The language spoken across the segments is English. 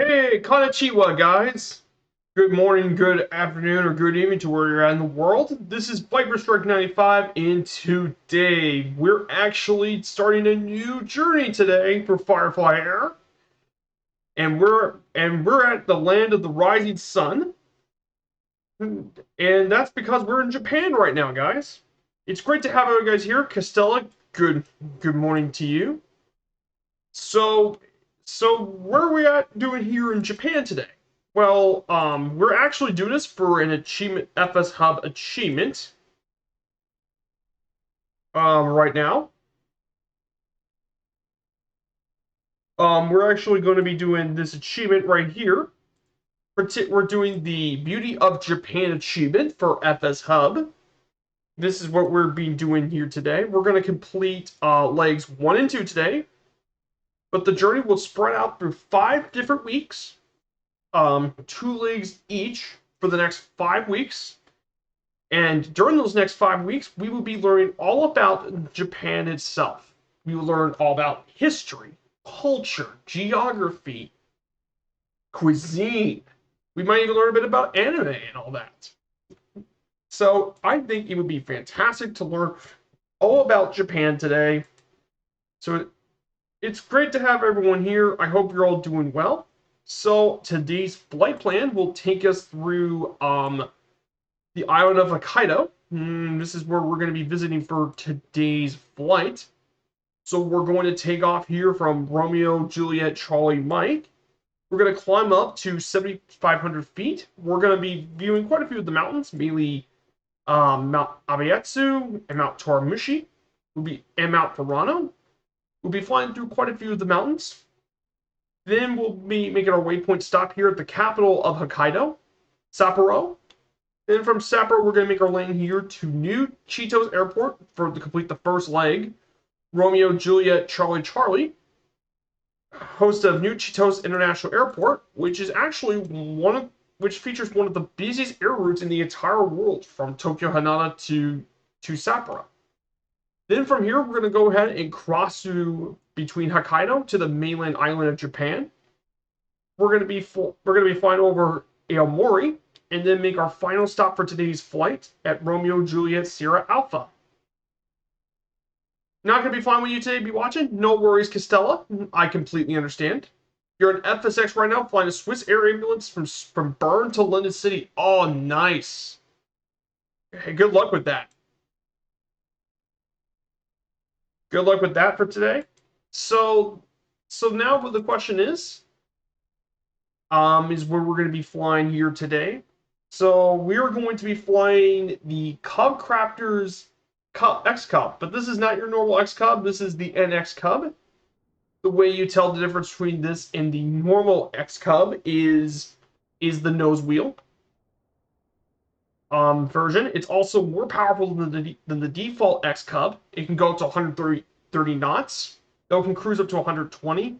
Hey, konnichiwa, guys. Good morning, good afternoon, or good evening to where you're at in the world. This is Viper Strike 95, and today we're actually starting a new journey today for Firefly Air, and we're at the land of the rising sun, and that's because we're in Japan right now, guys. It's great to have you guys here, Costella. Good morning to you. So, so where are we at doing here in Japan today? Well, we're actually doing this for an achievement, FS Hub achievement, right now. We're actually going to be doing this achievement right here. We're doing the Beauty of Japan achievement for FS Hub. This is what we're being doing here today. We're going to complete legs 1 and 2 today, but the journey will spread out through 5 different weeks, 2 legs each for the next 5 weeks. And during those next 5 weeks, we will be learning all about Japan itself. We will learn all about history, culture, geography, cuisine. We might even learn a bit about anime and all that. So I think it would be fantastic to learn all about Japan today. So it's great to have everyone here. I hope you're all doing well. So today's flight plan will take us through the island of Hokkaido. This is where we're going to be visiting for today's flight. So we're going to take off here from Romeo, Juliet, Charlie, Mike. We're going to climb up to 7,500 feet. We're going to be viewing quite a few of the mountains, mainly Mount Abayatsu and Mount Toramushi, and Mount Furano. We'll be flying through quite a few of the mountains. Then we'll be making our waypoint stop here at the capital of Hokkaido, Sapporo. Then from Sapporo, we're going to make our lane here to New Cheetos Airport to complete the first leg. Romeo, Juliet, Charlie, Charlie, host of New Cheetos International Airport, which is actually which features one of the busiest air routes in the entire world from Tokyo Haneda to Sapporo. Then from here, we're going to go ahead and cross through between Hokkaido to the mainland island of Japan. We're going to be flying over Aomori, and then make our final stop for today's flight at Romeo Juliet Sierra Alpha. Not going to be flying with you today, be watching? No worries, Costella. I completely understand. You're an FSX right now, flying a Swiss Air ambulance from Bern to London City. Oh, nice. Hey, good luck with that. Good luck with that for today. So, so now the question is where we're going to be flying here today. So we're going to be flying the Cub Crafters X Cub, but this is not your normal X Cub. This is the NX Cub. The way you tell the difference between this and the normal X Cub is the nose wheel version. It's also more powerful than the default X Cub. It can go up to 130 knots. Though it can cruise up to 120.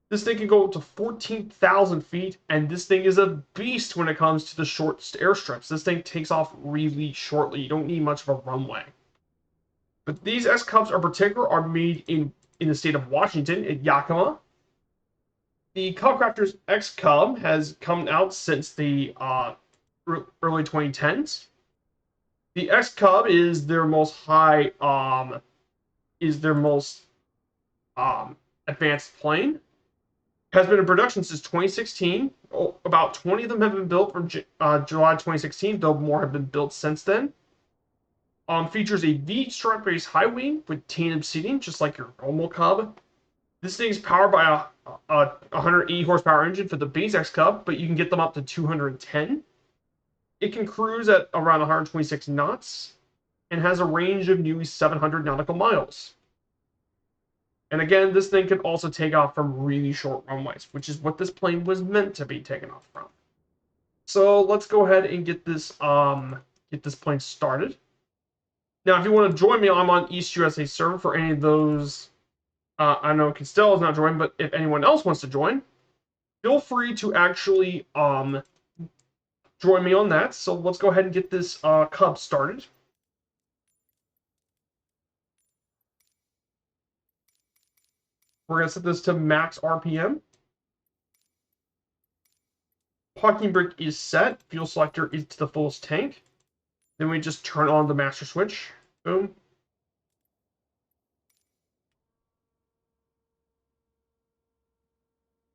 This thing can go up to 14,000 feet, and this thing is a beast when it comes to the short airstrips. This thing takes off really shortly. You don't need much of a runway. But these S Cubs in particular are made in the state of Washington, in Yakima. The Cubcrafters X Cub has come out since the early 2010s. The X Cub is their most advanced plane. Has been in production since 2016. About 20 of them have been built from July 2016, though more have been built since then. Features a V-stripe base high wing with tandem seating, just like your normal Cub. This thing is powered by a 180 horsepower engine for the base X Cub, but you can get them up to 210. It can cruise at around 126 knots and has a range of nearly 700 nautical miles. And again, this thing can also take off from really short runways, which is what this plane was meant to be taken off from. So let's go ahead and get this plane started. Now, if you want to join me, I'm on East USA server for any of those. I know Costello's not joining, but if anyone else wants to join, feel free to actually join me on that. So let's go ahead and get this Cub started. We're going to set this to max RPM. parking brake is set. Fuel selector is to the fullest tank. Then we just turn on the master switch. Boom.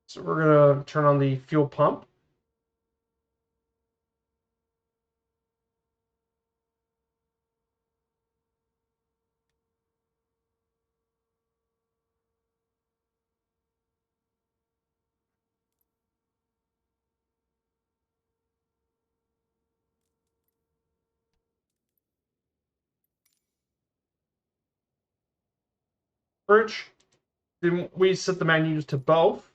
So we're going to turn on the fuel pump. Bridge. Then we set the menus to both.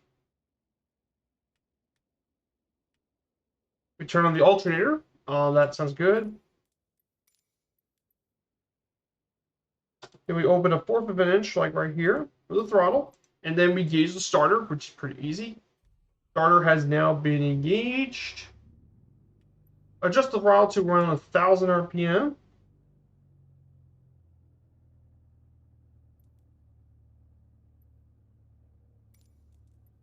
We turn on the alternator. That sounds good. Then we open a 1/4 of an inch, like right here, for the throttle. And then we gauge the starter, which is pretty easy. Starter has now been engaged. Adjust the throttle to run 1,000 RPM.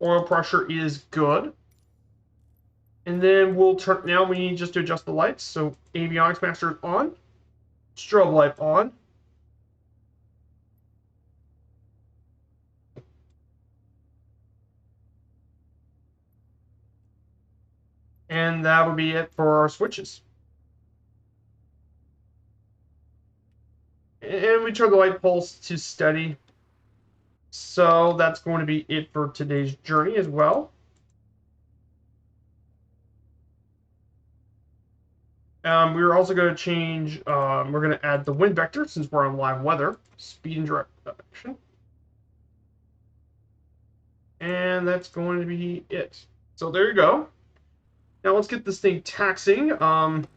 Oil pressure is good. And then we'll turn, now we need just to adjust the lights. So avionics master is on. Strobe light on. And that would be it for our switches. And we turn the light pulse to steady. So that's going to be it for today's journey as well. We're also going to change, we're going to add the wind vector since we're on live weather, speed and direction. And that's going to be it. So there you go. Now let's get this thing taxiing. Look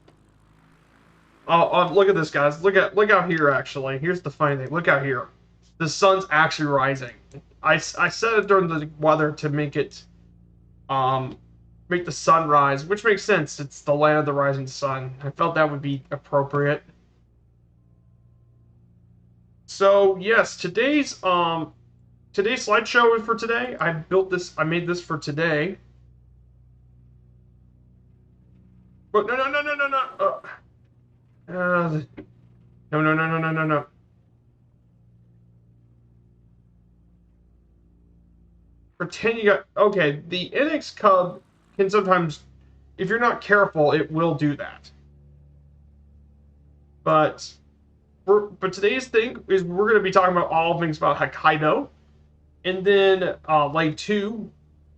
at this, guys. Look out here, actually. Here's the funny thing. Look out here. The sun's actually rising. I set it during the weather to make it, make the sun rise, which makes sense. It's the land of the rising sun. I felt that would be appropriate. So yes, today's slideshow is for today. I made this for today. But no. No. Pretend you got... Okay, the NX Cub can sometimes, if you're not careful, it will do that. But today's thing is we're going to be talking about all things about Hokkaido. And then, like 2,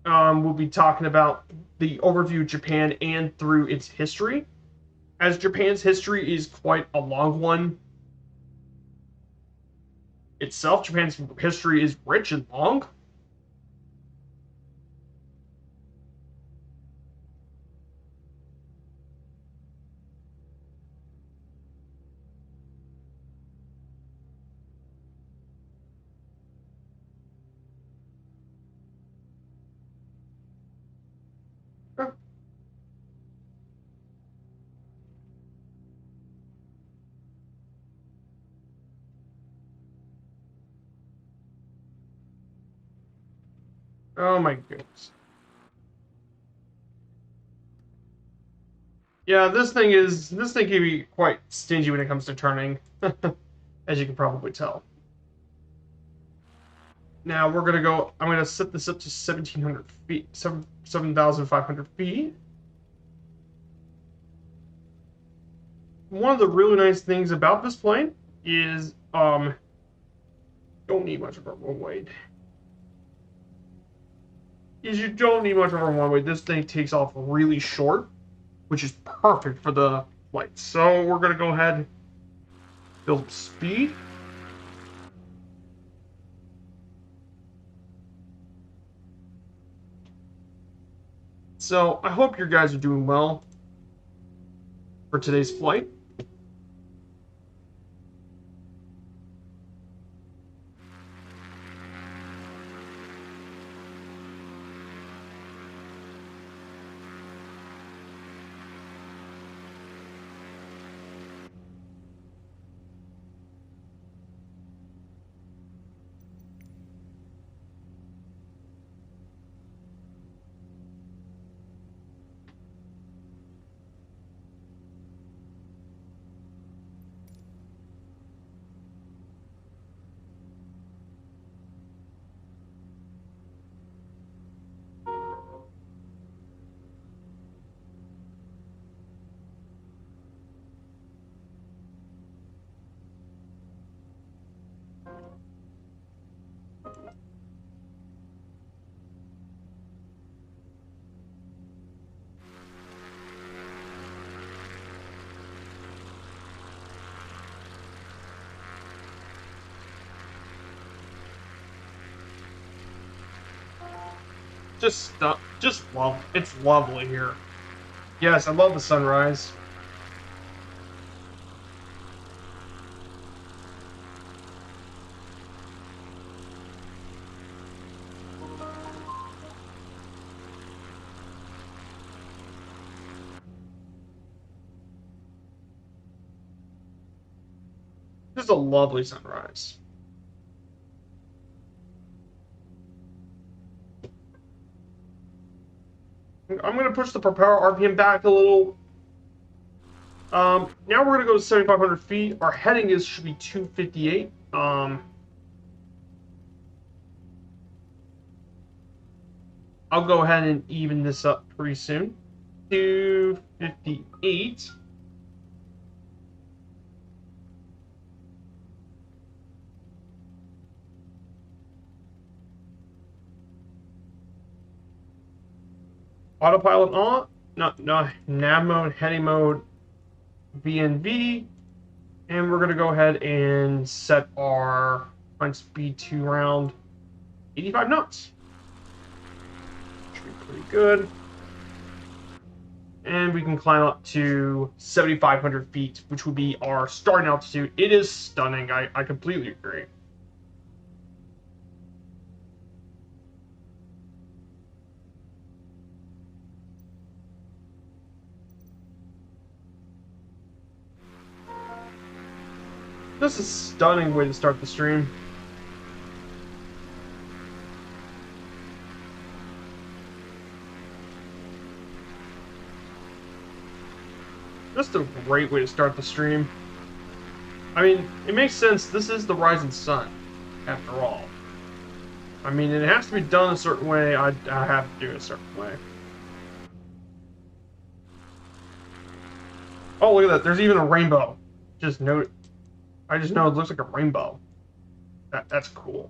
we'll be talking about the overview of Japan and through its history. As Japan's history is quite a long one itself, Japan's history is rich and long. Oh my goodness. Yeah, this thing can be quite stingy when it comes to turning, as you can probably tell. Now we're gonna go. I'm gonna set this up to 1,700 feet, 7,500 feet. One of the really nice things about this plane is don't need much of a runway. You don't need much of a runway. This thing takes off really short, which is perfect for the flight. So we're gonna go ahead and build speed. So I hope you guys are doing well for today's flight. just love. It's lovely here. Yes, I love the sunrise. Just a lovely sunrise. I'm going to push the propeller RPM back a little. Now we're going to go to 7,500 feet. Our heading should be 258. I'll go ahead and even this up pretty soon. 258. Autopilot on. No, nav mode, heading mode, VNV. And we're going to go ahead and set our climb speed to around 85 knots. Should be pretty good. And we can climb up to 7,500 feet, which would be our starting altitude. It is stunning. I completely agree. This is a stunning way to start the stream. Just a great way to start the stream. I mean, it makes sense. This is the rising sun, after all. I mean, it has to be done a certain way. I have to do it a certain way. Oh, look at that. There's even a rainbow. Just note. I just know it looks like a rainbow. That's cool.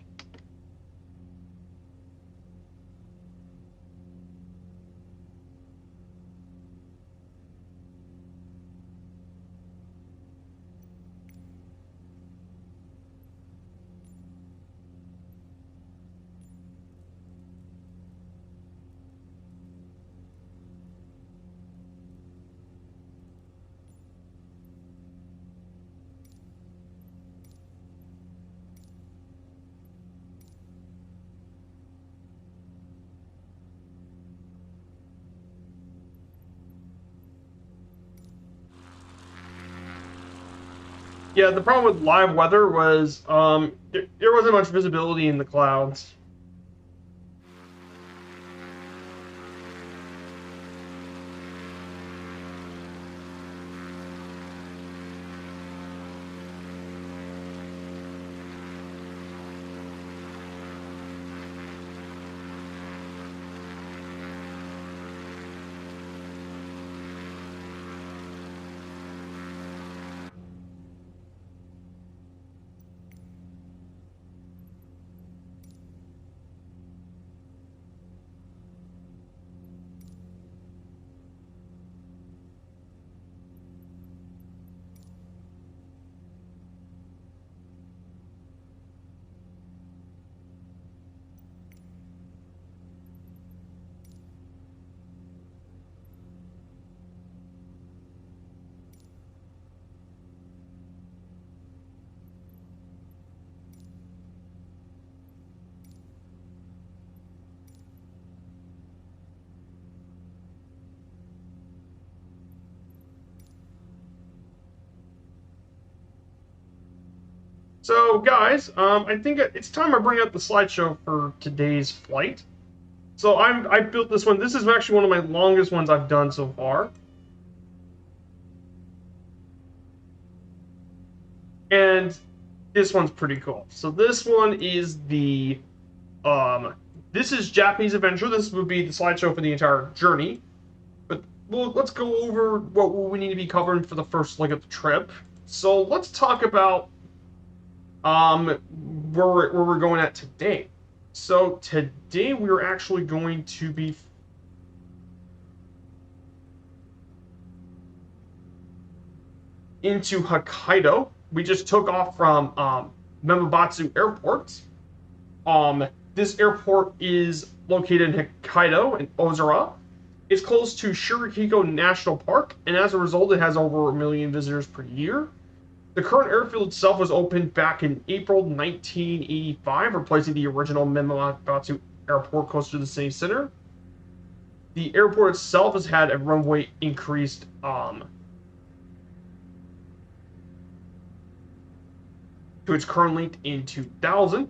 Yeah, the problem with live weather was there wasn't much visibility in the clouds. So, guys, I think it's time I bring up the slideshow for today's flight. So I built this one. This is actually one of my longest ones I've done so far. And this one's pretty cool. So this one is the this is Japanese Adventure. This would be the slideshow for the entire journey. But let's go over what we need to be covering for the first leg of the trip. So let's talk about where we're going at today. So today we're actually going to be into Hokkaido. We just took off from Memobatsu Airport. This airport is located in Hokkaido in Ozura. It's close to Shirokiko National Park, and as a result, it has over 1 million visitors per year. The current airfield itself was opened back in April 1985, replacing the original Minamata Airport close to the city center. The airport itself has had a runway increased to its current length in 2000.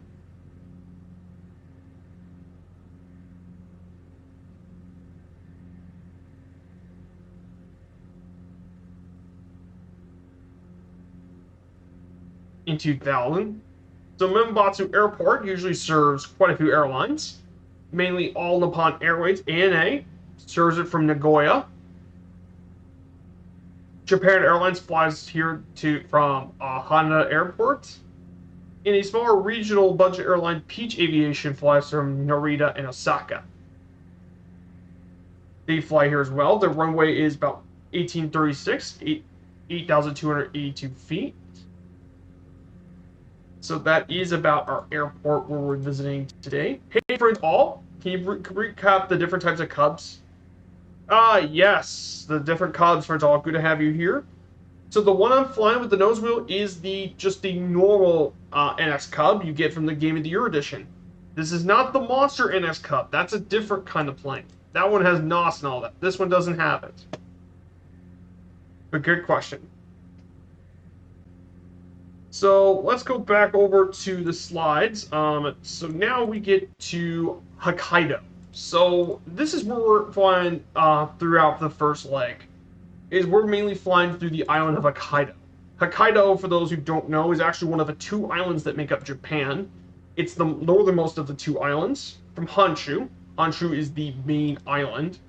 So Minamata Airport usually serves quite a few airlines, mainly All Nippon Airways (ANA) serves it from Nagoya. Japan Airlines flies here from Haneda Airport. And a smaller regional budget airline, Peach Aviation, flies from Narita and Osaka. They fly here as well. The runway is about 1836, 8,282 feet. So that is about our airport where we're visiting today. Hey, friends all, can you recap the different types of Cubs? Yes, the different Cubs, friends all. Good to have you here. So the one I'm flying with the nose wheel is just the normal NS Cub you get from the Game of the Year edition. This is not the Monster NS Cub. That's a different kind of plane. That one has NOS and all that. This one doesn't have it. But good question. So let's go back over to the slides. So now we get to Hokkaido. So this is where we're flying throughout the first leg. We're mainly flying through the island of Hokkaido. Hokkaido, for those who don't know, is actually one of the 2 islands that make up Japan. It's the northernmost of the 2 islands from Honshu. Honshu is the main island.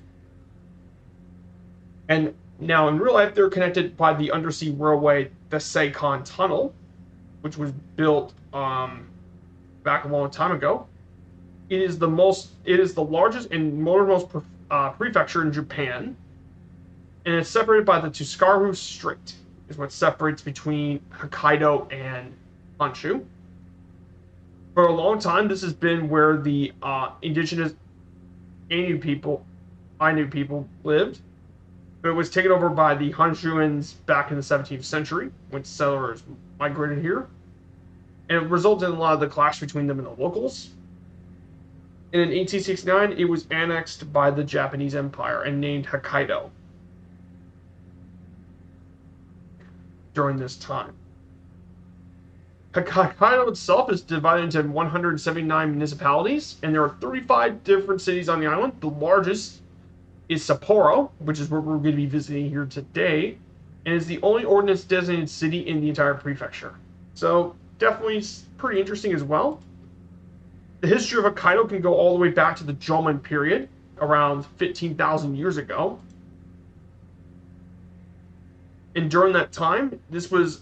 And now in real life, they're connected by the undersea railway, the Seikon Tunnel, which was built back a long time ago. It is the largest and northernmost prefecture in Japan, and it's separated by the Tsugaru Strait, is what separates between Hokkaido and Honshu. For a long time, this has been where the indigenous Ainu people lived, but it was taken over by the Honshuans back in the 17th century when settlers migrated here, and it resulted in a lot of the clash between them and the locals. And in 1869, it was annexed by the Japanese Empire and named Hokkaido during this time. Hokkaido itself is divided into 179 municipalities, and there are 35 different cities on the island. The largest is Sapporo, which is where we're going to be visiting here today, and is the only ordinance-designated city in the entire prefecture. So definitely pretty interesting as well. The history of Hokkaido can go all the way back to the Jomon period, around 15,000 years ago. And during that time, this was,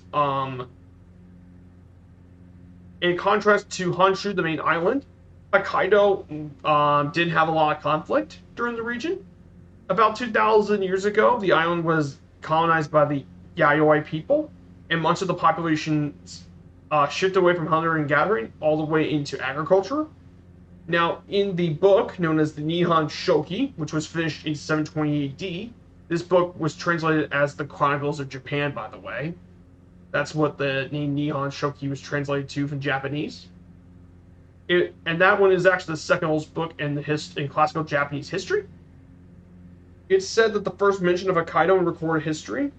in contrast to Honshu, the main island, Hokkaido did have a lot of conflict during the region. About 2,000 years ago, the island was colonized by the Yayoi people, and much of the population shifted away from hunting and gathering all the way into agriculture. Now, in the book known as the Nihon Shoki, which was finished in 720 AD, this book was translated as the Chronicles of Japan, by the way. That's what the name Nihon Shoki was translated to from Japanese. And that one is actually the second oldest book in classical Japanese history. It's said that the first mention of Hokkaido in recorded history,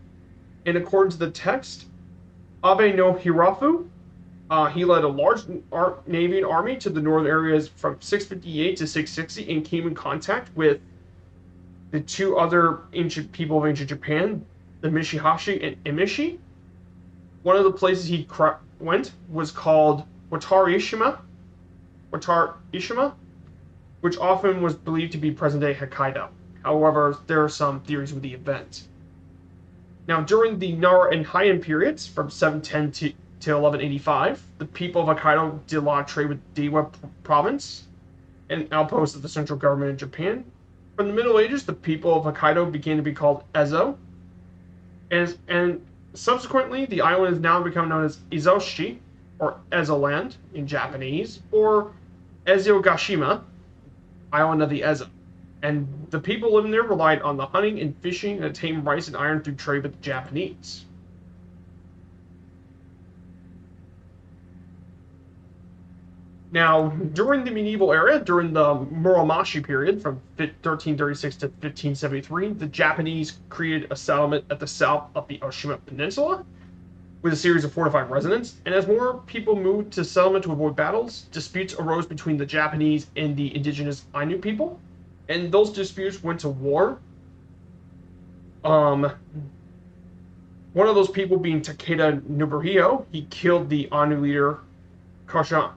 in accordance to the text, Abe no Hirafu, he led a large navy and army to the northern areas from 658 to 660 and came in contact with the 2 other ancient people of ancient Japan, the Mishihashi and Emishi. One of the places he went was called Watarishima, which often was believed to be present-day Hokkaido. However, there are some theories with the event. Now, during the Nara and Heian periods, from 710 to 1185, the people of Hokkaido did a lot of trade with Dewa province, an outpost of the central government in Japan. From the Middle Ages, the people of Hokkaido began to be called Ezo, and subsequently, the island has now become known as Izoshi, or Ezoland in Japanese, or Ezogashima, island of the Ezo. And the people living there relied on the hunting and fishing and obtained rice and iron through trade with the Japanese. Now, during the medieval era, during the Muromachi period from 1336 to 1573, the Japanese created a settlement at the south of the Oshima Peninsula with a series of fortified residents. And as more people moved to settlement to avoid battles, disputes arose between the Japanese and the indigenous Ainu people. And those disputes went to war. One of those people being Takeda Nobuhiro, he killed the Ainu leader Koshimane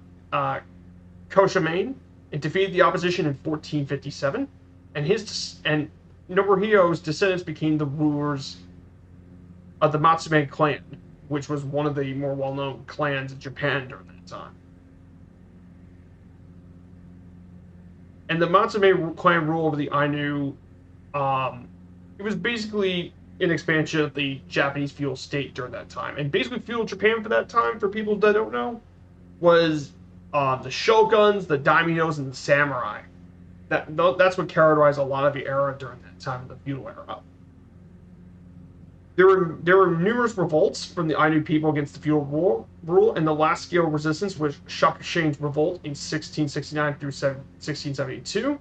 and defeated the opposition in 1457. And Nobuhiro's descendants became the rulers of the Matsume clan, which was one of the more well-known clans in Japan during that time. And the Matsume clan rule over the Ainu, it was basically an expansion of the Japanese feudal state during that time. And basically feudal Japan for that time, for people that don't know, was the shoguns, the daimyos, and the samurai. That's what characterized a lot of the era during that time of the feudal era. There were numerous revolts from the Ainu people against the feudal rule, and the last scale of resistance was Shakushine's revolt in 1669 through 1672.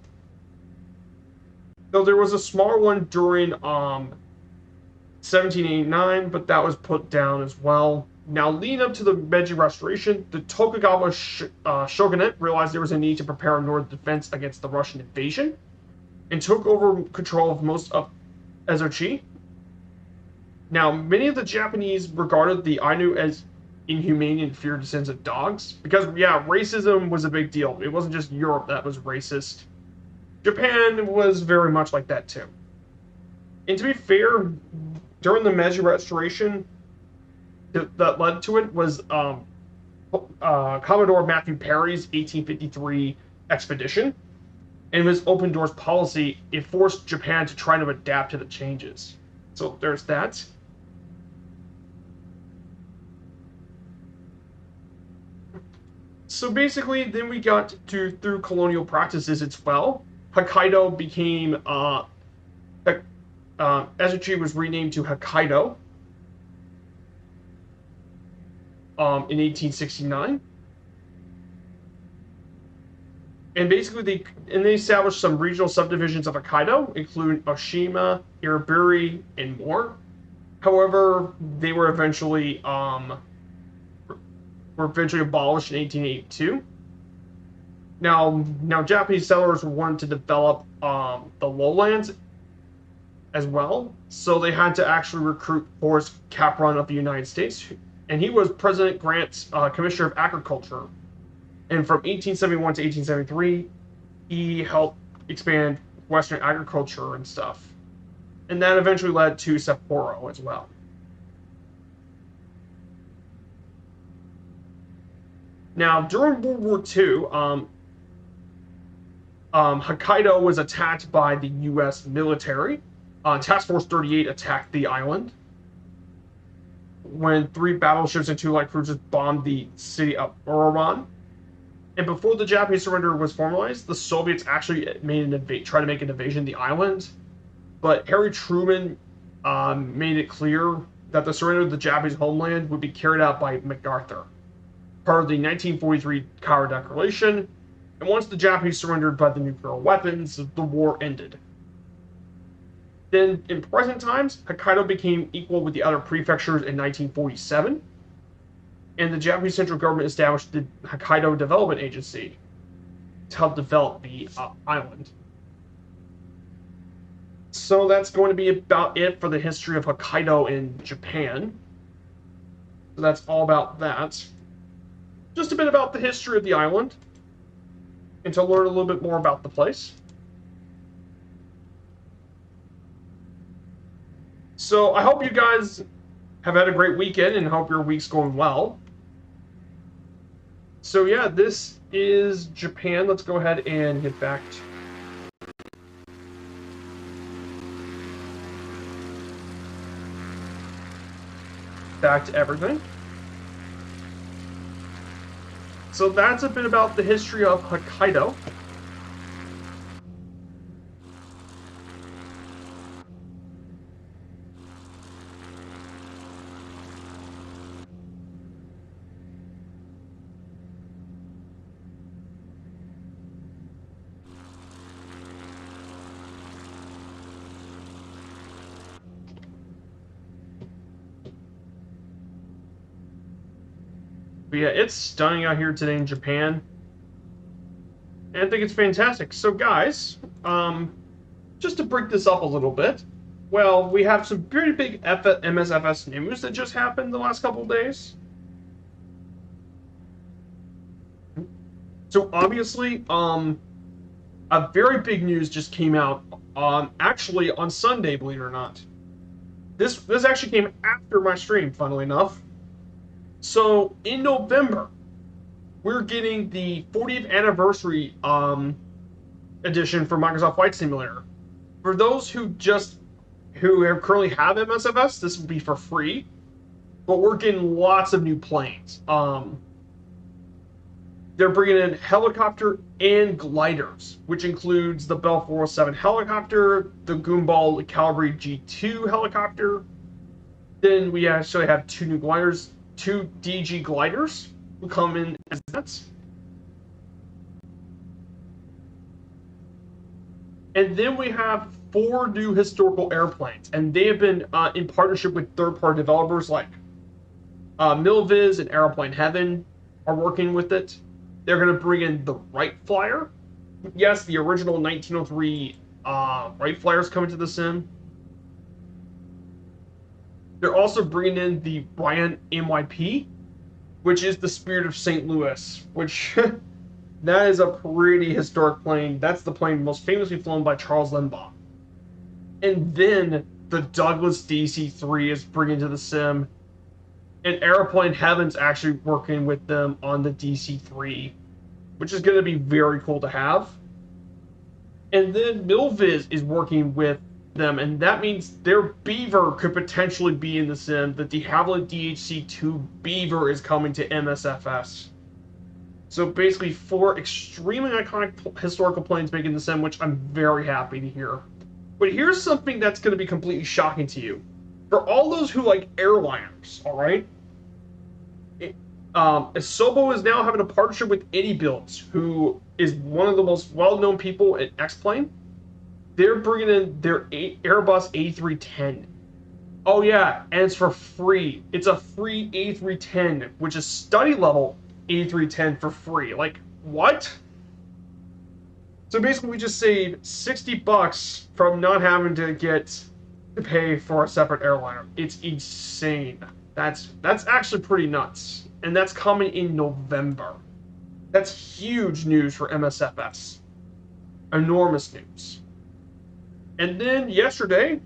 Though there was a smaller one during 1789, but that was put down as well. Now, leading up to the Meiji Restoration, the Tokugawa shogunate realized there was a need to prepare a northern defense against the Russian invasion, and took over control of most of Ezochi. Now, many of the Japanese regarded the Ainu as inhumane and feared descendants of dogs, because, yeah, racism was a big deal. It wasn't just Europe that was racist. Japan was very much like that, too. And to be fair, during the Meiji Restoration, that led to it was Commodore Matthew Perry's 1853 expedition, and his open doors policy. It forced Japan to try to adapt to the changes. So there's that. So basically, then we got to through colonial practices as well. Hokkaido became Ezochi was renamed to Hokkaido in 1869, and basically they established some regional subdivisions of Hokkaido, including Oshima, Iriburi, and more. However, they were eventually abolished in 1882. Now Japanese settlers wanted to develop the lowlands as well, so they had to actually recruit Forrest Capron of the United States, and he was President Grant's Commissioner of Agriculture. And from 1871 to 1873, he helped expand Western agriculture and stuff. And that eventually led to Sapporo as well. Now, during World War II, Hokkaido was attacked by the U.S. military. Task Force 38 attacked the island when 3 battleships and 2 light cruisers bombed the city of Ororan. And before the Japanese surrender was formalized, the Soviets actually tried to make an invasion of the island. But Harry Truman made it clear that the surrender of the Japanese homeland would be carried out by MacArthur, part of the 1943 Cairo Declaration. And once the Japanese surrendered by the nuclear weapons, the war ended. Then, in present times, Hokkaido became equal with the other prefectures in 1947, and the Japanese central government established the Hokkaido Development Agency to help develop the island. So that's going to be about it for the history of Hokkaido in Japan. So that's all about that. Just a bit about the history of the island, and to learn a little bit more about the place. So I hope you guys have had a great weekend and hope your week's going well. So yeah, this is Japan. Let's go ahead and get back to everything. So that's a bit about the history of Hokkaido. But yeah, it's stunning out here today in Japan. And I think it's fantastic. So guys, just to break this up a little bit, well, we have some pretty big MSFS news that just happened the last couple of days. So obviously, a very big news just came out actually on Sunday, believe it or not. This actually came after my stream, funnily enough. So in November, we're getting the 40th anniversary edition for Microsoft Flight Simulator. For those who currently have MSFS, this will be for free, but we're getting lots of new planes. They're bringing in helicopter and gliders, which includes the Bell 407 helicopter, the Gumball Cavalry G2 helicopter. Then we actually have two new gliders, two DG gliders who come in as that. And then we have 4 new historical airplanes, and they have been in partnership with third-party developers like Milviz and Aeroplane Heaven are working with it. They're going to bring in the Wright Flyer. Yes, the original 1903 Wright Flyers coming to the sim. They're also bringing in the Bryant MYP, which is the Spirit of St. Louis, which that is a pretty historic plane. That's the plane most famously flown by Charles Lindbaugh. And then the Douglas DC-3 is bringing to the sim, and Aeroplane Heaven's actually working with them on the DC-3, which is going to be very cool to have. And then Milviz is working with them, and that means their Beaver could potentially be in the sim. The de Havilland DHC-2 Beaver is coming to MSFS. So basically 4 extremely iconic historical planes making the sim, which I'm very happy to hear. But here's something that's going to be completely shocking to you. For all those who like airliners, alright? Asobo is now having a partnership with Eddie Builds, who is one of the most well-known people at X-Plane. They're bringing in their Airbus A310. Oh yeah, and it's for free. It's a free A310, which is study level A310 for free. Like, what? So basically we just saved $60 from not having to pay for a separate airliner. It's insane. That's actually pretty nuts. And that's coming in November. That's huge news for MSFS. Enormous news. And then yesterday,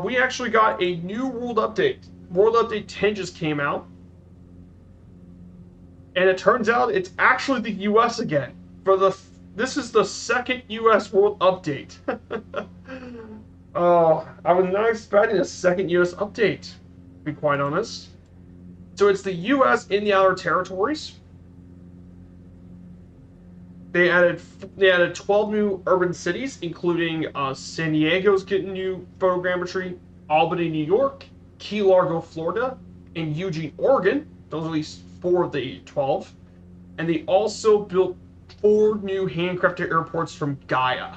we actually got a new World Update. World Update 10 just came out. And it turns out it's actually the US again. This is the second US World Update. Oh, I was not expecting a second US update, to be quite honest. So it's the US in the Outer Territories. They added 12 new urban cities, including San Diego's getting new photogrammetry, Albany, New York, Key Largo, Florida, and Eugene, Oregon. Those are at least 4 of the 12. And they also built 4 new handcrafted airports from Gaia: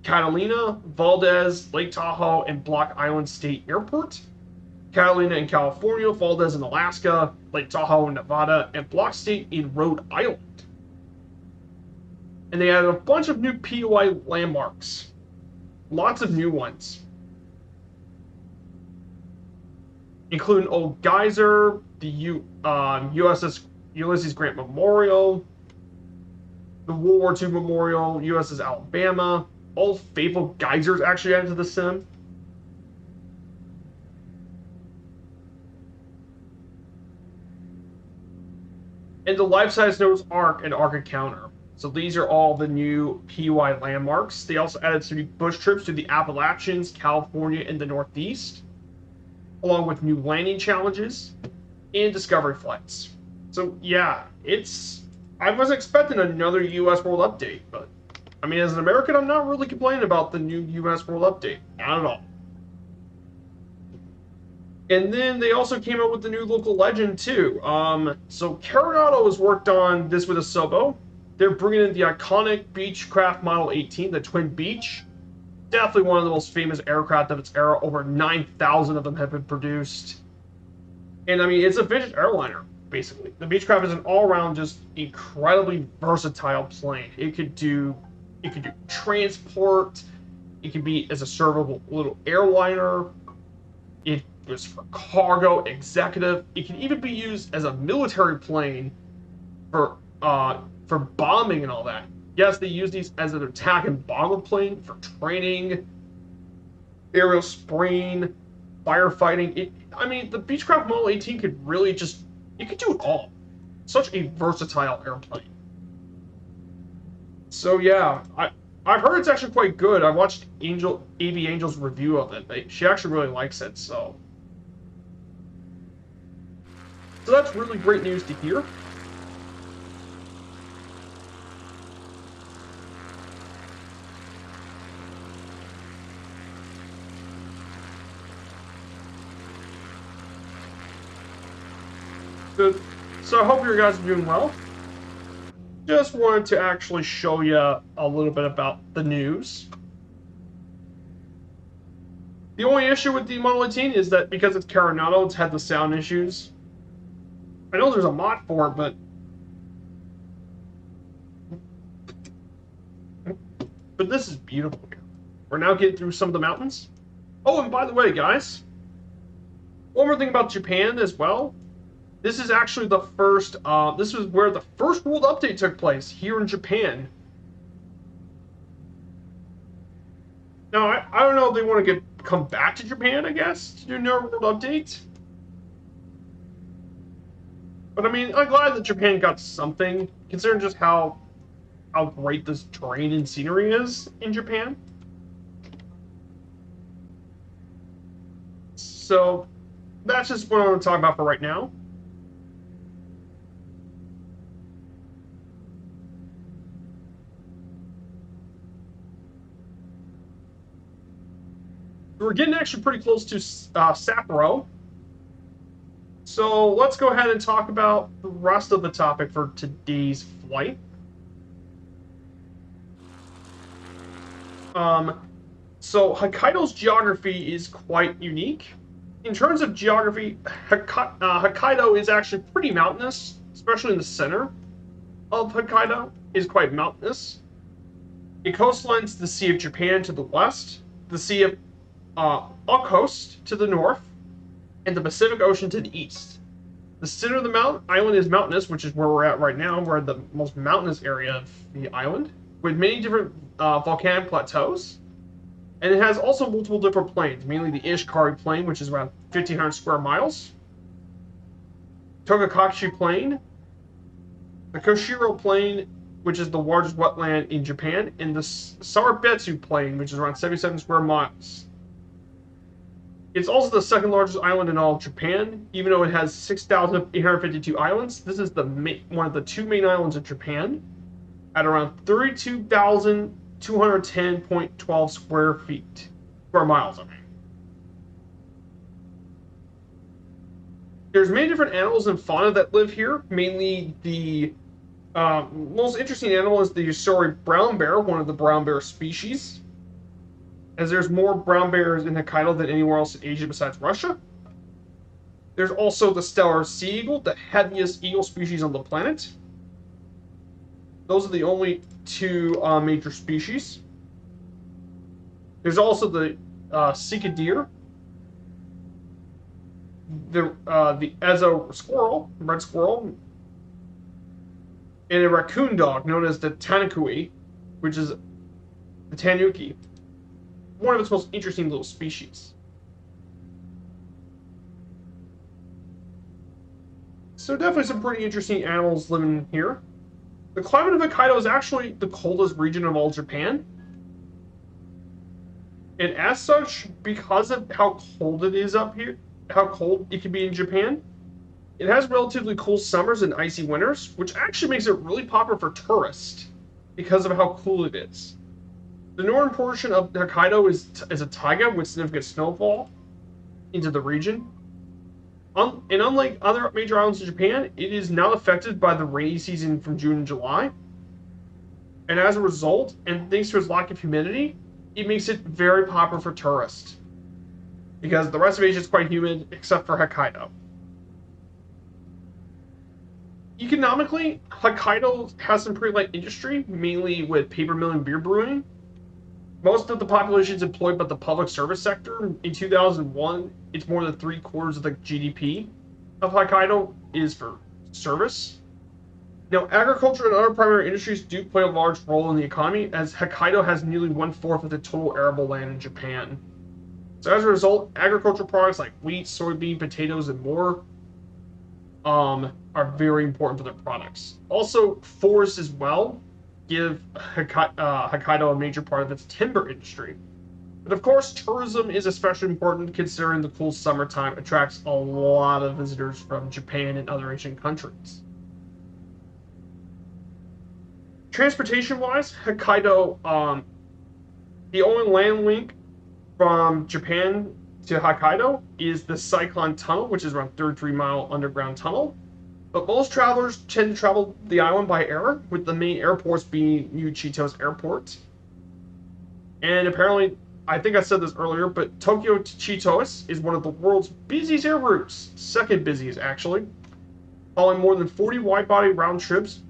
Catalina, Valdez, Lake Tahoe, and Block Island State Airport. Catalina in California, Valdez in Alaska, Lake Tahoe in Nevada, and Block State in Rhode Island. And they added a bunch of new POI landmarks. Lots of new ones. Including Old Geyser, the USS Ulysses Grant Memorial, the World War II Memorial, USS Alabama. Old Faithful Geysers actually added to the sim. And the life-size Noah's Ark and Ark Encounter. So these are all the new POI landmarks. They also added some new bush trips to the Appalachians, California, and the Northeast, along with new landing challenges and discovery flights. So yeah, it's I was expecting another U.S. World Update, but I mean, as an American, I'm not really complaining about the new U.S. World Update. Not at all. And then they also came out with the new local legend too. So Coronado has worked on this with Asobo. They're bringing in the iconic Beechcraft Model 18, the Twin Beech. Definitely one of the most famous aircraft of its era. Over 9,000 of them have been produced. And I mean, it's a vintage airliner, basically. The Beechcraft is an all-around, just incredibly versatile plane. It could do transport. It could be as a servable little airliner. It was for cargo, executive. It can even be used as a military plane for bombing and all that. Yes, they use these as an attack and bomber plane for training, aerial spraying, firefighting. I mean, the Beechcraft Model 18 could really it could do it all. Such a versatile airplane. So yeah, I've heard it's actually quite good. I watched AV Angel's review of it. She actually really likes it, so that's really great news to hear. Good. So I hope you guys are doing well. Just wanted to actually show you a little bit about the news. The only issue with the Model 18 is that because it's Coronado, it's had the sound issues. I know there's a mod for it, but this is beautiful here. We're now getting through some of the mountains. Oh, and by the way, guys, one more thing about Japan as well. This is actually the first, this was where the first World Update took place, here in Japan. Now, I don't know if they want to come back to Japan, I guess, to do another World Update. But I mean, I'm glad that Japan got something, considering just how great this terrain and scenery is in Japan. So, that's just what I want to talk about for right now. We're getting actually pretty close to Sapporo. So let's go ahead and talk about the rest of the topic for today's flight. So Hokkaido's geography is quite unique. In terms of geography, Hokkaido is actually pretty mountainous, especially in the center of Hokkaido is quite mountainous. It coastlines the Sea of Japan to the west, the Sea of Okhotsk to the north, and the Pacific Ocean to the east. The center of the island is mountainous, which is where we're at right now. We're at the most mountainous area of the island, with many different volcanic plateaus. And it has also multiple different plains, mainly the Ishikari Plain, which is around 1,500 square miles, Togakachi Plain, the Koshiro Plain, which is the largest wetland in Japan, and the Sarabetsu Plain, which is around 77 square miles. It's also the second largest island in all of Japan, even though it has 6,852 islands. This is one of the two main islands of Japan, at around 32,210.12 square miles. I mean, there's many different animals and fauna that live here. Mainly the most interesting animal is the Usuri brown bear, one of the brown bear species, as there's more brown bears in Hokkaido than anywhere else in Asia besides Russia. There's also the stellar sea eagle, the heaviest eagle species on the planet. Those are the only two major species. There's also the Sika deer, the Ezo squirrel, red squirrel, and a raccoon dog known as the Tanakui, which is the tanuki, one of its most interesting little species. So definitely some pretty interesting animals living here. The climate of Hokkaido is actually the coldest region of all Japan. And as such, because of how cold it is up here, how cold it can be in Japan, It has relatively cool summers and icy winters, which actually makes it really popular for tourists because of how cool it is. The northern portion of Hokkaido is a taiga with significant snowfall into the region. And unlike other major islands in Japan, it is not affected by the rainy season from June and July. And as a result, and thanks to its lack of humidity, it makes it very popular for tourists. Because the rest of Asia is quite humid, except for Hokkaido. Economically, Hokkaido has some pretty light industry, mainly with paper milling and beer brewing. Most of the population is employed by the public service sector. In 2001, it's more than 3/4 of the GDP of Hokkaido is for service. Now, agriculture and other primary industries do play a large role in the economy, as Hokkaido has nearly 1/4 of the total arable land in Japan. So as a result, agricultural products like wheat, soybean, potatoes, and more are very important for their products. Also, forests as well give Hokkaido a major part of its timber industry. But of course, tourism is especially important considering the cool summertime attracts a lot of visitors from Japan and other Asian countries. Transportation-wise, Hokkaido, the only land link from Japan to Hokkaido is the Cyclone Tunnel, which is around 33-mile underground tunnel. But most travelers tend to travel the island by air, with the main airports being New Chito's airport. And apparently, I think I said this earlier, but Tokyo to Chitos is one of the world's busiest air routes, second busiest actually, hauling more than 40 wide-body round trips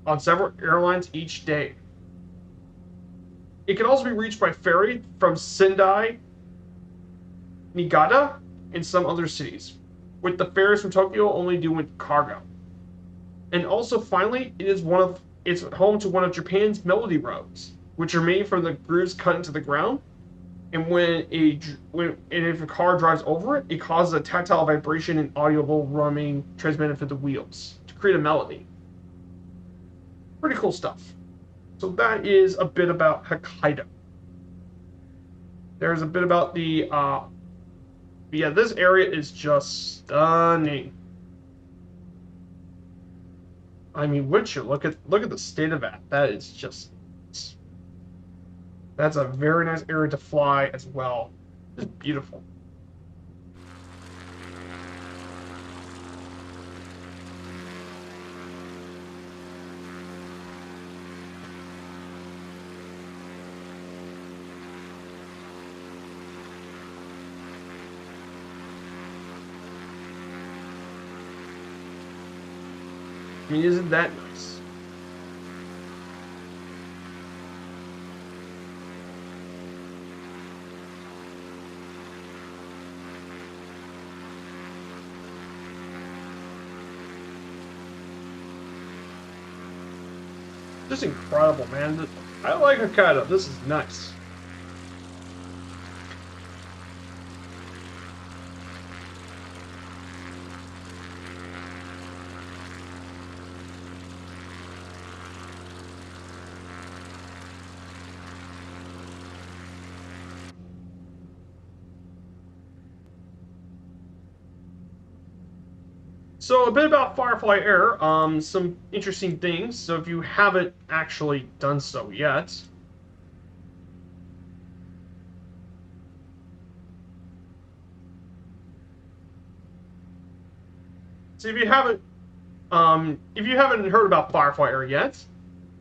on several airlines each day. It can also be reached by ferry from Sendai, Niigata, and some other cities, with the ferries from Tokyo only doing cargo. And also, finally, it's home to one of Japan's melody roads, which are made from the grooves cut into the ground. And if a car drives over it, it causes a tactile vibration and audible rumming transmitted through the wheels to create a melody. Pretty cool stuff. So that is a bit about Hokkaido. There's a bit about the yeah, this area is just stunning. I mean, would you look at the state of that? That is just, that's a very nice area to fly as well. Just beautiful. I mean, isn't that nice? Just incredible, man. I like Hokkaido. This is nice. So a bit about Firefly Air, some interesting things. So if you haven't actually done so yet, so if you haven't heard about Firefly Air yet,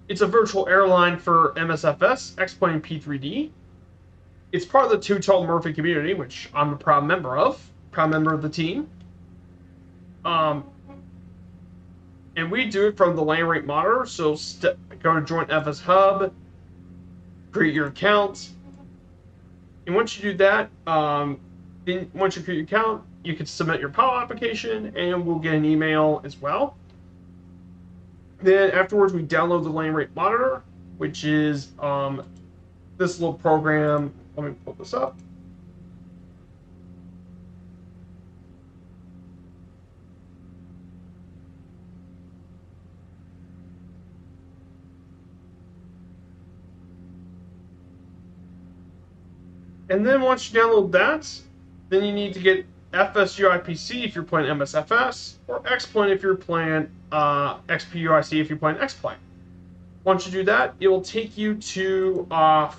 it's a virtual airline for MSFS, X-Plane P3D. It's part of the Two-Tone Murphy community, which I'm a proud member of the team. And we do it from the land rate monitor. So go to Join FS Hub, create your account, and once you do that, then once you create your account, you can submit your PAL application, and we'll get an email as well. Then afterwards, we download the land rate monitor, which is this little program. Let me pull this up. And then once you download that, then you need to get FSUIPC if you're playing MSFS, or X-Plane if you're playing XPUIC if you're playing X-Plane. Once you do that, it will take you to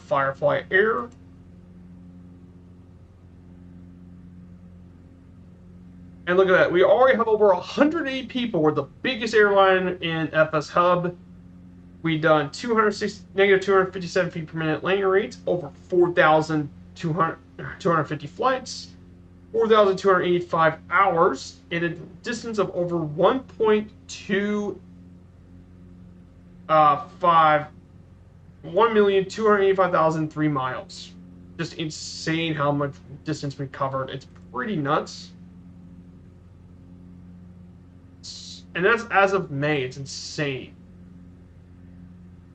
Firefly Air. And look at that. We already have over 108 people. We're the biggest airline in FS Hub. We've done negative 257 feet per minute landing rates, over 4,250 flights, 4,285 hours, in a distance of over 1,285,003 miles. Just insane how much distance we covered. It's pretty nuts. And that's as of May. It's insane.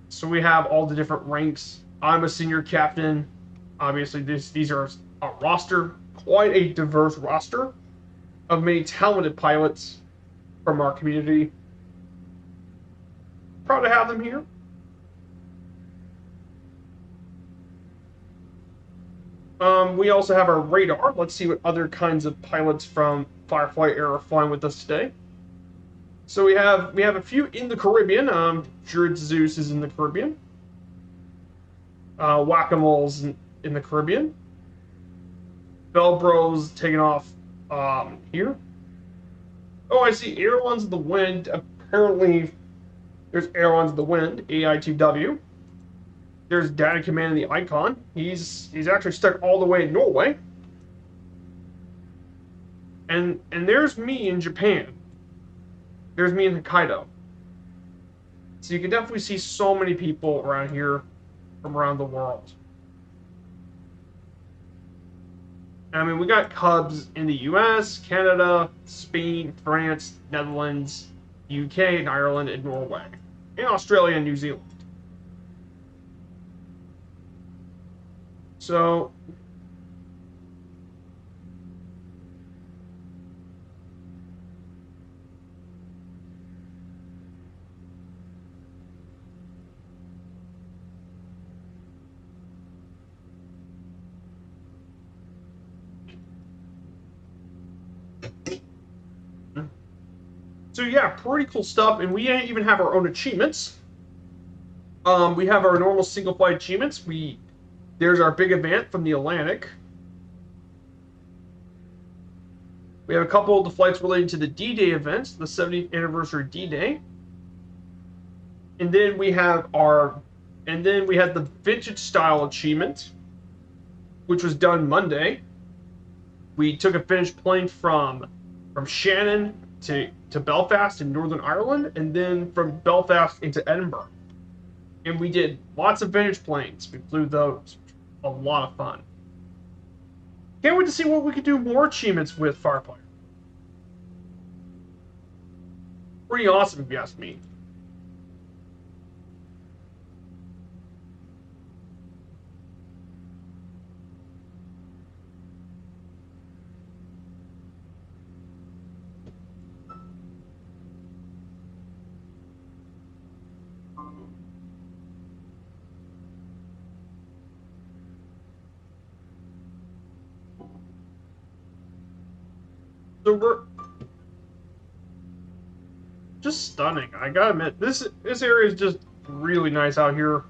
So we have all the different ranks. I'm a senior captain. Obviously, these are a roster, quite a diverse roster of many talented pilots from our community. Proud to have them here. We also have our radar. Let's see what other kinds of pilots from Firefly Air are flying with us today. So we have a few in the Caribbean. Druid Zeus is in the Caribbean. Whack-a-mole's in the Caribbean. Bellbro's taking off here. Oh, I see Airlines of the Wind. Apparently, there's Airlines of the Wind, AI2W. There's Data Command in the Icon. He's actually stuck all the way in Norway. And there's me in Japan. There's me in Hokkaido. So you can definitely see so many people around here from around the world. I mean, we got Cubs in the US, Canada, Spain, France, Netherlands, UK, and Ireland, and Norway, and Australia and New Zealand. So yeah, pretty cool stuff, and we even have our own achievements. We have our normal single flight achievements. There's our big event from the Atlantic. We have a couple of the flights relating to the D-Day events, the 70th anniversary D-Day. And then we have the vintage style achievement, which was done Monday. We took a finished plane from Shannon to Belfast in Northern Ireland, and then from Belfast into Edinburgh. And we did lots of vintage planes. We flew those. A lot of fun. Can't wait to see what we could do more achievements with Firefly. Pretty awesome, if you ask me. So we're just stunning. I gotta admit, this area is just really nice out here.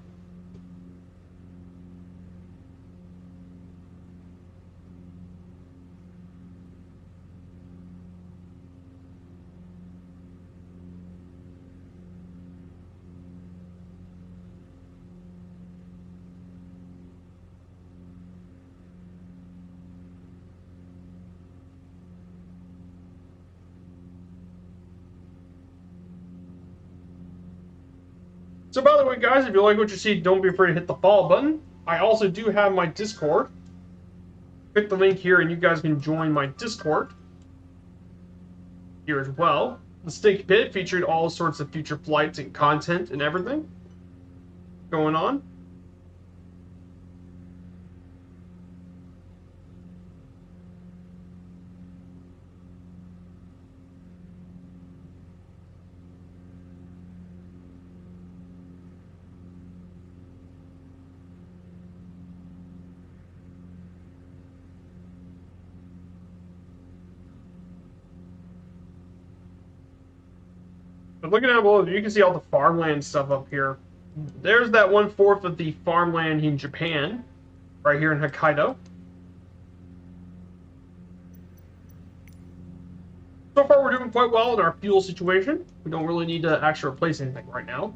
So by the way, guys, if you like what you see, don't be afraid to hit the follow button. I also do have my Discord. Click the link here and you guys can join my Discord here as well. The Stink Pit featuring all sorts of future flights and content and everything going on. looking down below, you can see all the farmland stuff up here. There's that 1/4 of the farmland in Japan, right here in Hokkaido. So far, we're doing quite well in our fuel situation. We don't really need to actually replace anything right now.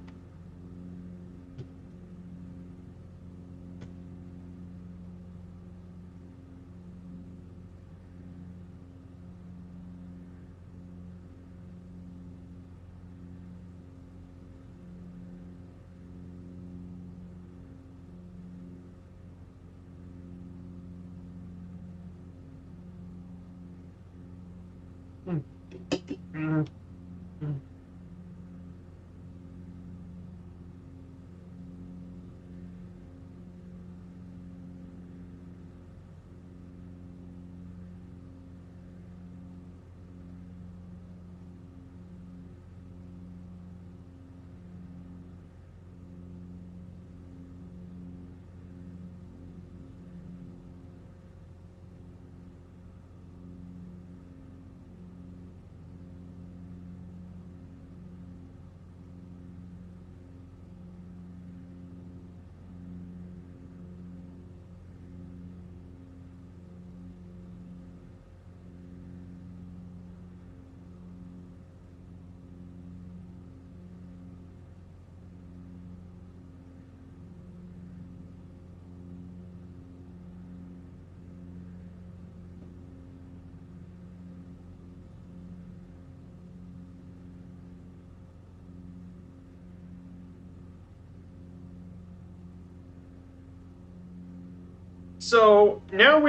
So now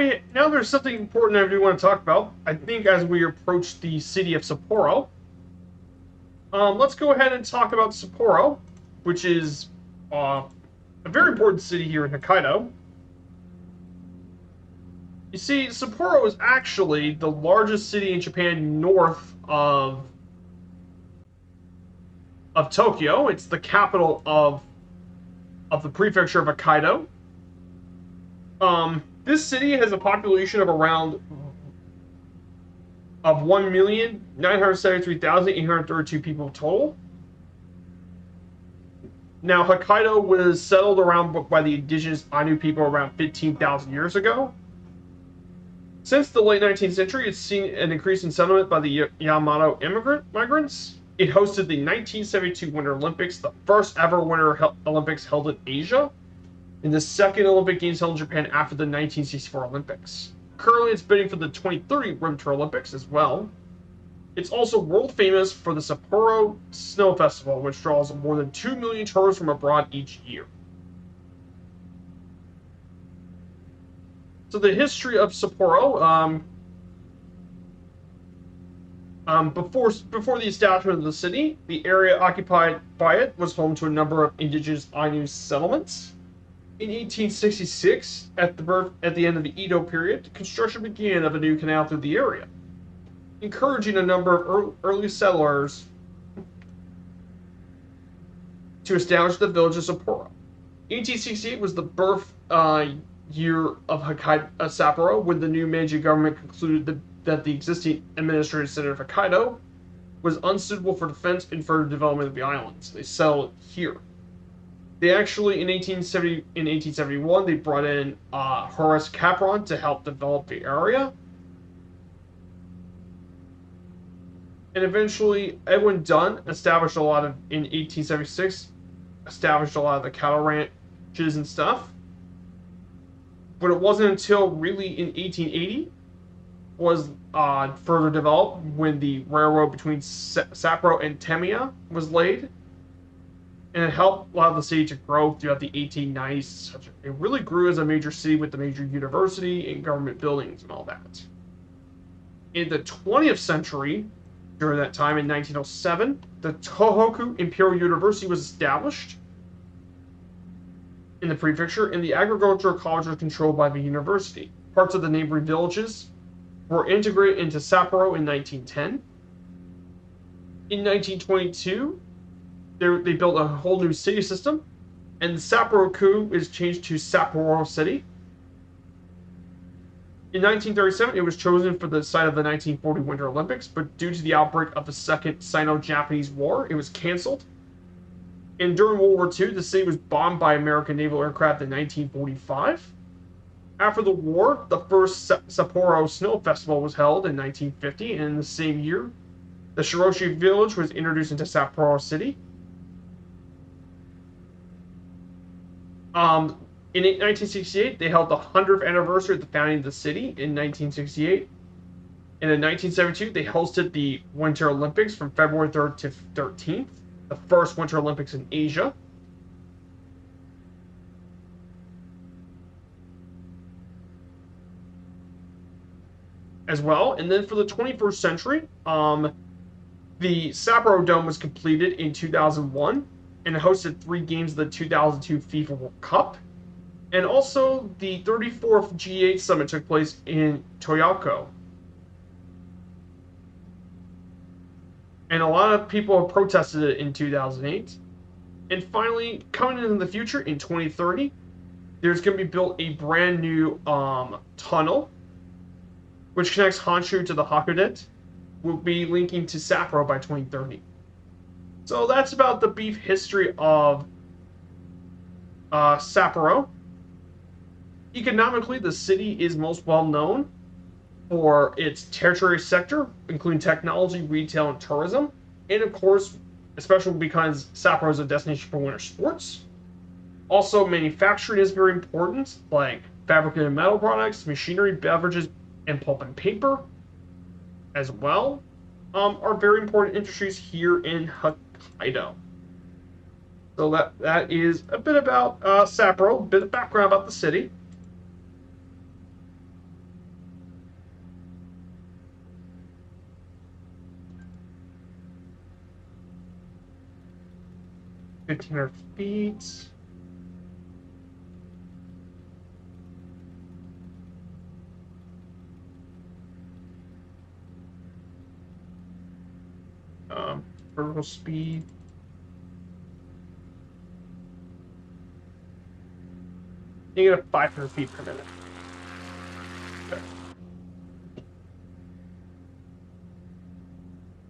there's something important I do want to talk about. I think as we approach the city of Sapporo, let's go ahead and talk about Sapporo, which is a very important city here in Hokkaido. You see, Sapporo is actually the largest city in Japan north of Tokyo. It's the capital of the prefecture of Hokkaido. This city has a population of around 1,973,832 people total. Now, Hokkaido was settled around by the indigenous Ainu people around 15,000 years ago. Since the late 19th century, it's seen an increase in settlement by the Yamato migrants. It hosted the 1972 Winter Olympics, the first ever Winter Olympics held in Asia, and the second Olympic Games held in Japan after the 1964 Olympics. Currently, it's bidding for the 2030 Winter Olympics as well. It's also world famous for the Sapporo Snow Festival, which draws more than 2 million tourists from abroad each year. So the history of Sapporo, before the establishment of the city, the area occupied by it was home to a number of indigenous Ainu settlements. In 1866, at the end of the Edo period, construction began of a new canal through the area, encouraging a number of early settlers to establish the village of Sapporo. 1868 was the birth year of Sapporo, when the new Meiji government concluded that the existing administrative center of Hokkaido was unsuitable for defense and further development of the islands. They settled here. They actually, in 1871, they brought in Horace Capron to help develop the area. And eventually, Edwin Dunn in 1876, established a lot of the cattle ranches and stuff. But it wasn't until really in 1880 was further developed, when the railroad between Sapporo and Tamiya was laid. And it helped allow the city to grow throughout the 1890s. It really grew as a major city with the major university and government buildings and all that. In the 20th century, during that time in 1907, the Tohoku Imperial University was established in the prefecture, and the agricultural college was controlled by the university. Parts of the neighboring villages were integrated into Sapporo in 1910. In 1922, they built a whole new city system, and Sapporo-ku is changed to Sapporo City. In 1937, it was chosen for the site of the 1940 Winter Olympics, but due to the outbreak of the Second Sino-Japanese War, it was canceled. And during World War II, the city was bombed by American naval aircraft in 1945. After the war, the first Sapporo Snow Festival was held in 1950, and in the same year, the Shiroshi village was introduced into Sapporo City. In 1968, they held the 100th anniversary of the founding of the city in 1968. And in 1972, they hosted the Winter Olympics from February 3rd to 13th, the first Winter Olympics in Asia. As well. And then for the 21st century, the Sapporo Dome was completed in 2001 and hosted 3 games of the 2002 FIFA World Cup. And also, the 34th G8 Summit took place in Toyoko. And a lot of people have protested it in 2008. And finally, coming into the future in 2030, there's going to be built a brand new tunnel which connects Honshu to the Hakodate, will be linking to Sapporo by 2030. So that's about the brief history of Sapporo. Economically, the city is most well known for its tertiary sector, including technology, retail, and tourism. And of course, especially because Sapporo is a destination for winter sports. Also, manufacturing is very important, like fabricated metal products, machinery, beverages, and pulp and paper as well are very important industries here in Hokkaido. So that is a bit about Sapporo, a bit of background about the city. (1,500 feet). Vertical speed. -500 feet per minute. Okay.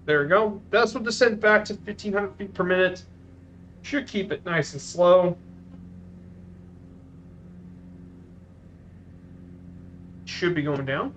There we go. This will descend back to 1,500 feet per minute. Should keep it nice and slow. Should be going down.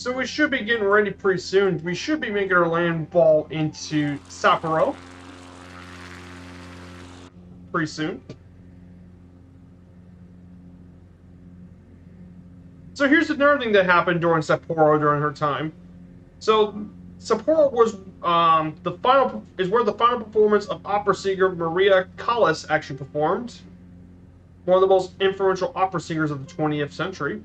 So we should be getting ready pretty soon. We should be making our landfall into Sapporo pretty soon. So here's another thing that happened during Sapporo during her time. So Sapporo was where the final performance of opera singer Maria Callas actually performed. One of the most influential opera singers of the 20th century.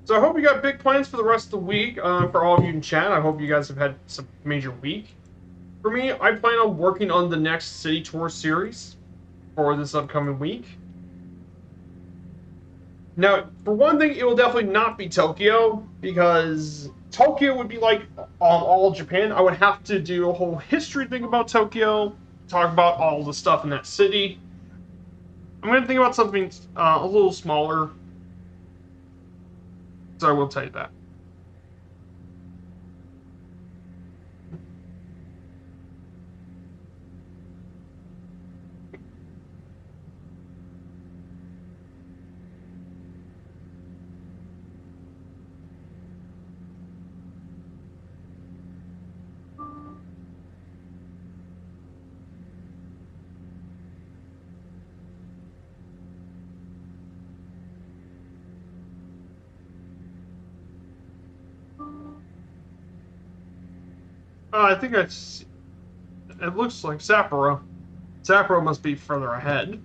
So I hope you got big plans for the rest of the week. For all of you in chat, I hope you guys have had some major week. For me, I plan on working on the next city tour series for this upcoming week. Now, for one thing, it will definitely not be Tokyo, because Tokyo would be like all Japan. I would have to do a whole history thing about Tokyo, talk about all the stuff in that city. I'm going to think about something a little smaller. So I will tell you that. I think it looks like Sapporo. Sapporo must be further ahead.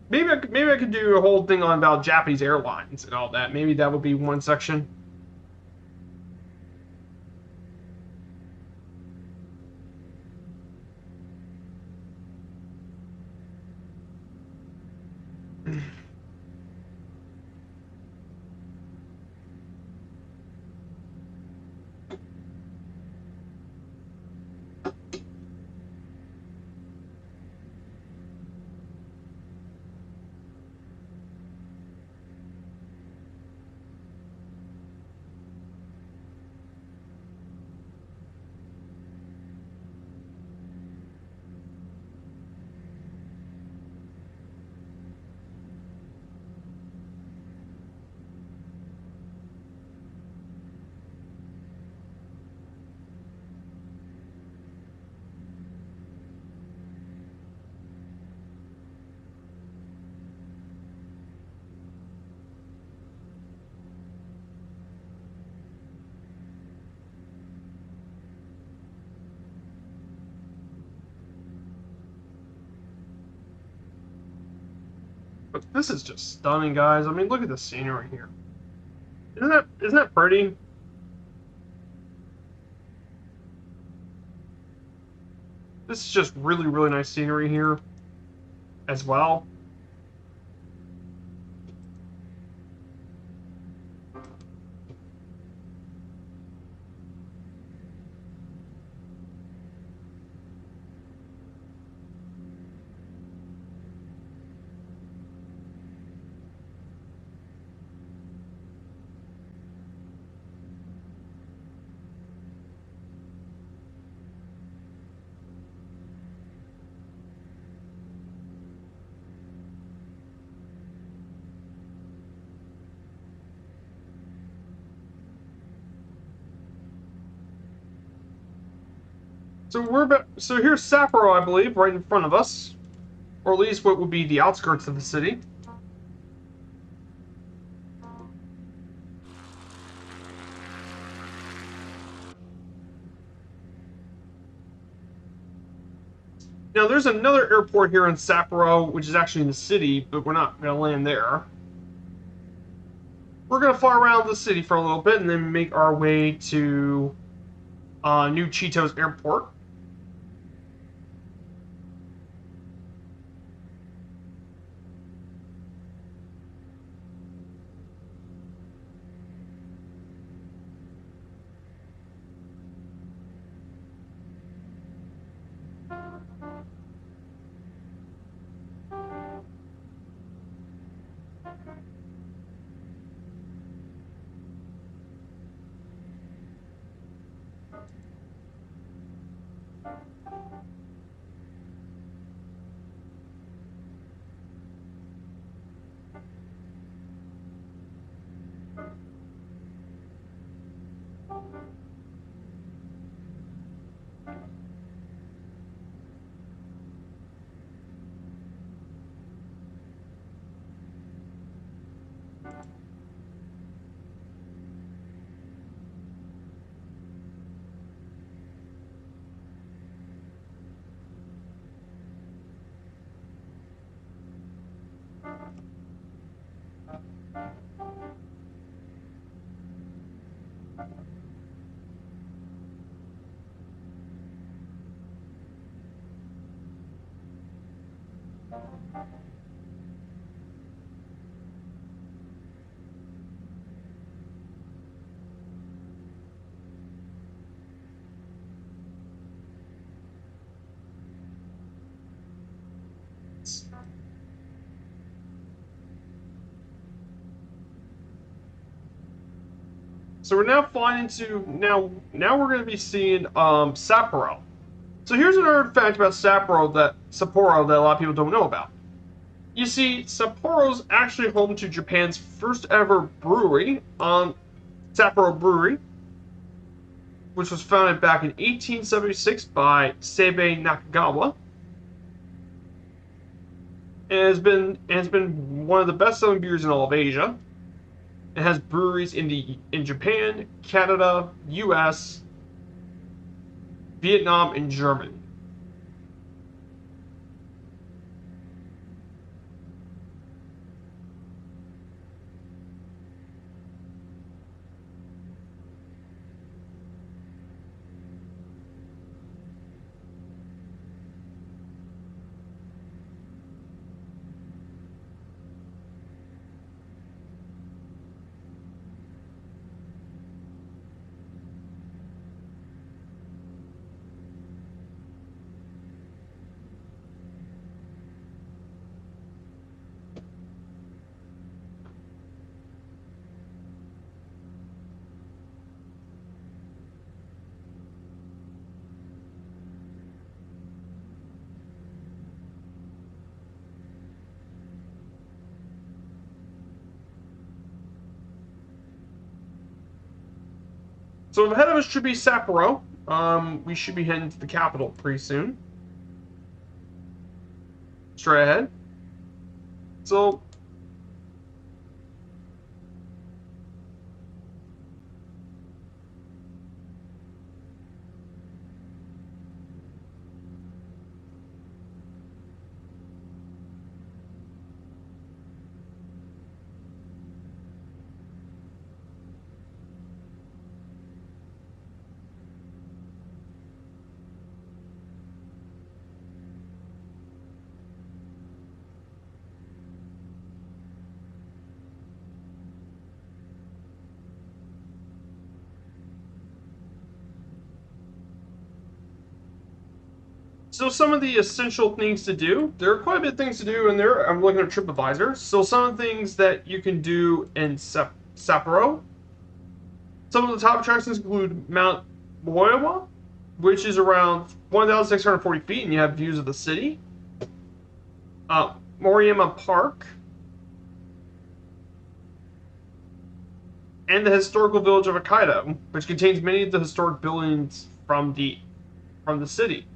Maybe I could do a whole thing on about Japanese airlines and all that. Maybe that would be one section. But this is just stunning, guys. I mean, look at the scenery here. Isn't that pretty? This is just really, really nice scenery here as well. So here's Sapporo, I believe, right in front of us, or at least what would be the outskirts of the city. Now, there's another airport here in Sapporo, which is actually in the city, but we're not going to land there. We're going to fly around the city for a little bit and then make our way to New Cheetos Airport. So we're now flying into now we're going to be seeing Sapporo. So here's another fact about Sapporo that a lot of people don't know about. You see, Sapporo's actually home to Japan's first ever brewery, Sapporo Brewery, which was founded back in 1876 by Seibei Nakagawa, and has been one of the best-selling beers in all of Asia. It has breweries in Japan, Canada, U.S., Vietnam, and Germany. So ahead of us should be Sapporo. We should be heading to the capital pretty soon. Straight ahead. So So some of the essential things to do, there are quite a bit of things to do in there. I'm looking at TripAdvisor. So some of the things that you can do in Sapporo. Some of the top attractions include Mount Moewa, which is around 1,640 feet, and you have views of the city. Moriyama Park, and the historical village of Hokkaido, which contains many of the historic buildings from the city.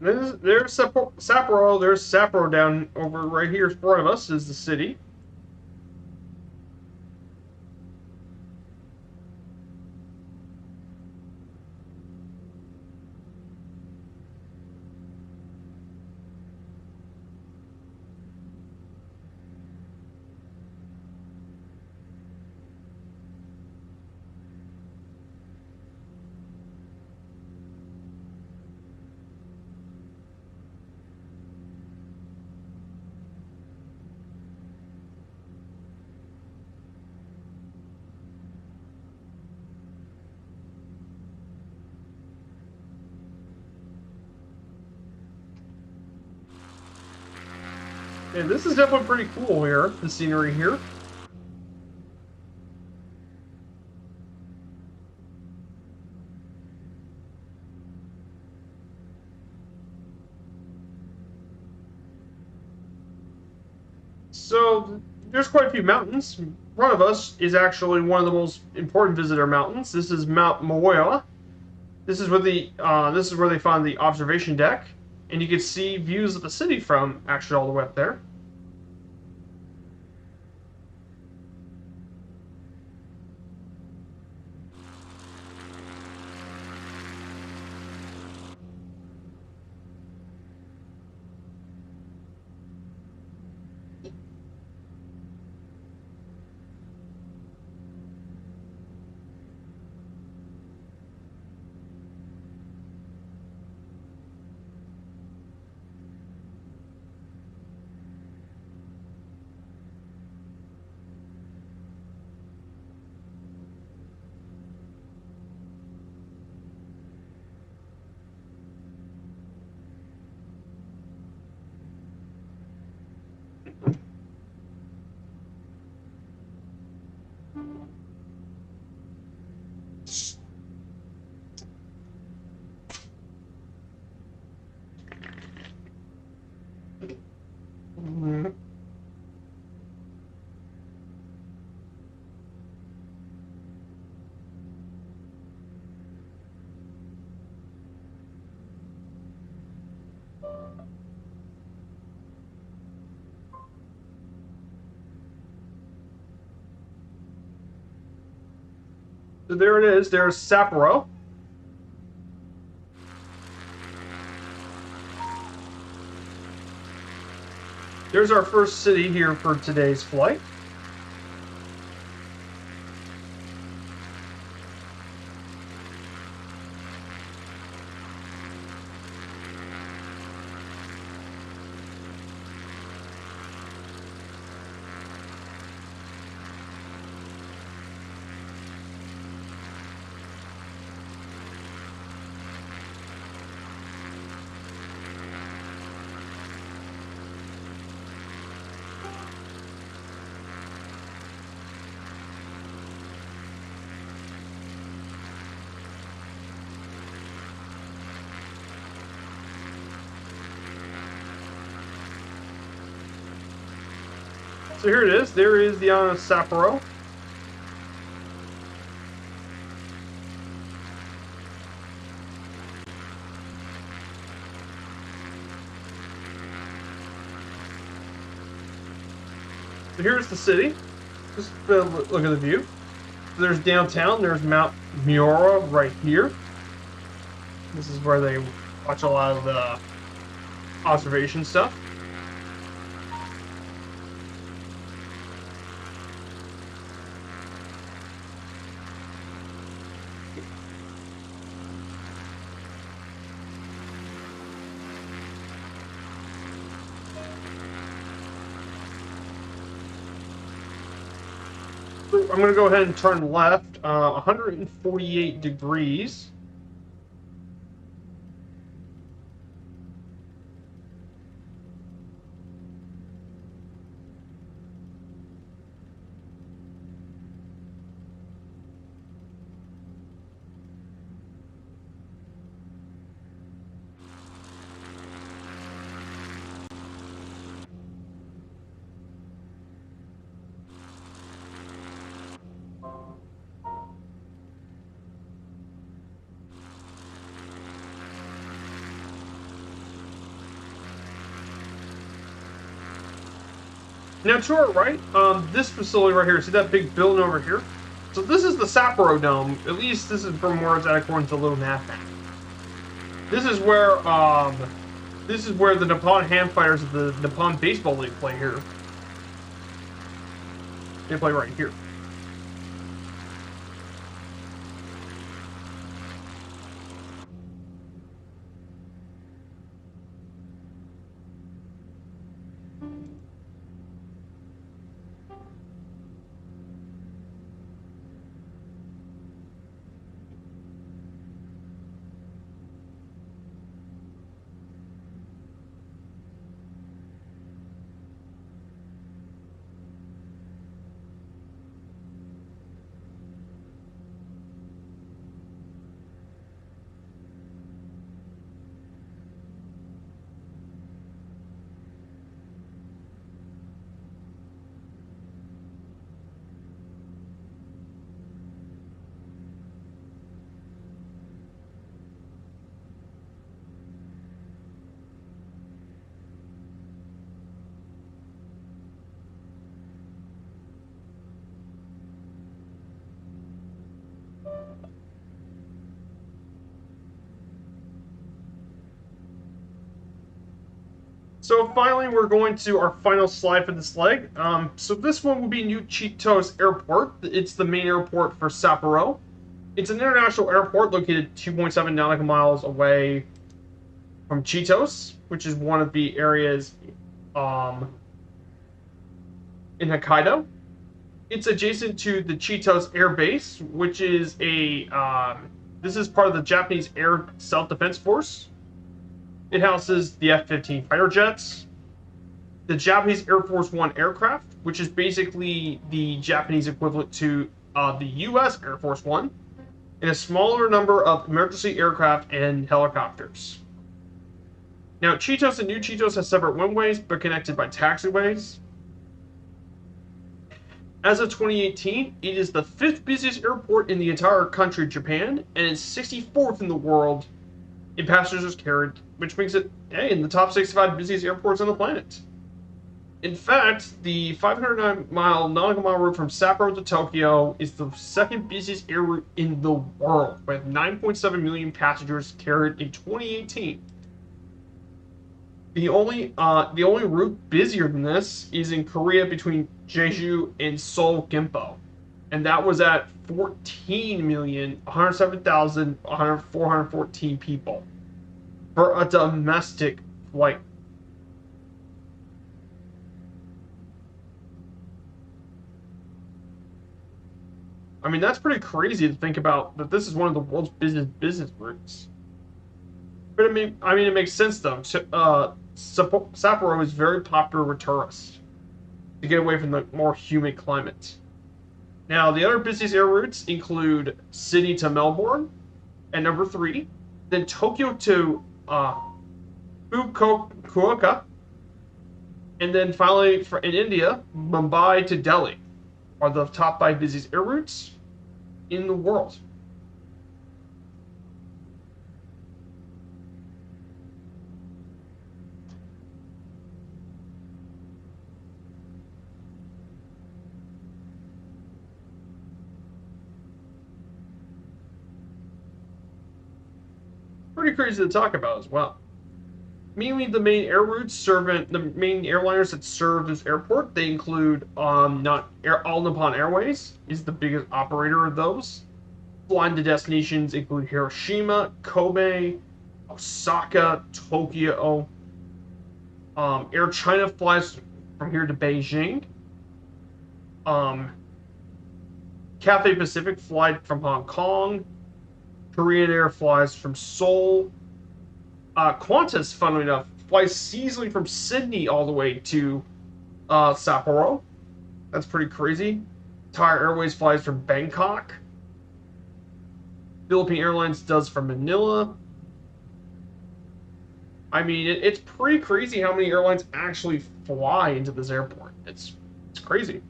There's Sapporo. There's Sapporo down over right here in front of us is the city. And this is definitely pretty cool here, the scenery here. So there's quite a few mountains. One of us is actually one of the most important visitor mountains. This is Mount Moya. This is where they find the observation deck, and you can see views of the city from actually all the way up there. So there it is. There's Sapporo. There's our first city here for today's flight. So here it is. There is the island of Sapporo. So here's the city. Just look at the view. There's downtown. There's Mount Miura right here. This is where they watch a lot of the observation stuff. I'm going to go ahead and turn left, 148 degrees. Now to our right, this facility right here, see that big building over here? So this is the Sapporo Dome. At least this is from where it's at according to the little map. This is where the Nippon Ham Fighters of the Nippon Baseball League play here. They play right here. So finally, we're going to our final slide for this leg. So this one will be New Chitos Airport. It's the main airport for Sapporo. It's an international airport located 2.7 nautical miles away from Chitos, which is one of the areas in Hokkaido. It's adjacent to the Chitos Air Base, which is this is part of the Japanese Air Self-Defense Force. It houses the F-15 fighter jets, the Japanese Air Force One aircraft, which is basically the Japanese equivalent to the U.S. Air Force One, and a smaller number of emergency aircraft and helicopters. Now, Chitos and New Chitos have separate runways, but connected by taxiways. As of 2018, it is the 5th busiest airport in the entire country, Japan, and is 64th in the world in passengers carried, which makes it, in the top 65 busiest airports on the planet. In fact, the 509-mile nautical mile route from Sapporo to Tokyo is the 2nd busiest air route in the world, with 9.7 million passengers carried in 2018. The only route busier than this is in Korea between Jeju and Seoul Gimpo, and that was at 14,107,414 people for a domestic flight. I mean, that's pretty crazy to think about, that this is one of the world's business routes. But I mean, it makes sense though. Sapporo is very popular with tourists to get away from the more humid climate. Now, the other busiest air routes include Sydney to Melbourne at number 3, then Tokyo to Fukuoka, and then finally in India, Mumbai to Delhi are the top 5 busiest air routes in the world. Pretty crazy to talk about as well. Mainly the main air routes the main airliners that serve this airport, they include All Nippon Airways is the biggest operator of those. Flying to destinations include Hiroshima, Kobe, Osaka, Tokyo. Air China flies from here to Beijing. Cathay Pacific flies from Hong Kong. Korean Air flies from Seoul. Qantas, funnily enough, flies seasonally from Sydney all the way to Sapporo. That's pretty crazy. Thai Airways flies from Bangkok. Philippine Airlines does from Manila. I mean, it's pretty crazy how many airlines actually fly into this airport. It's crazy.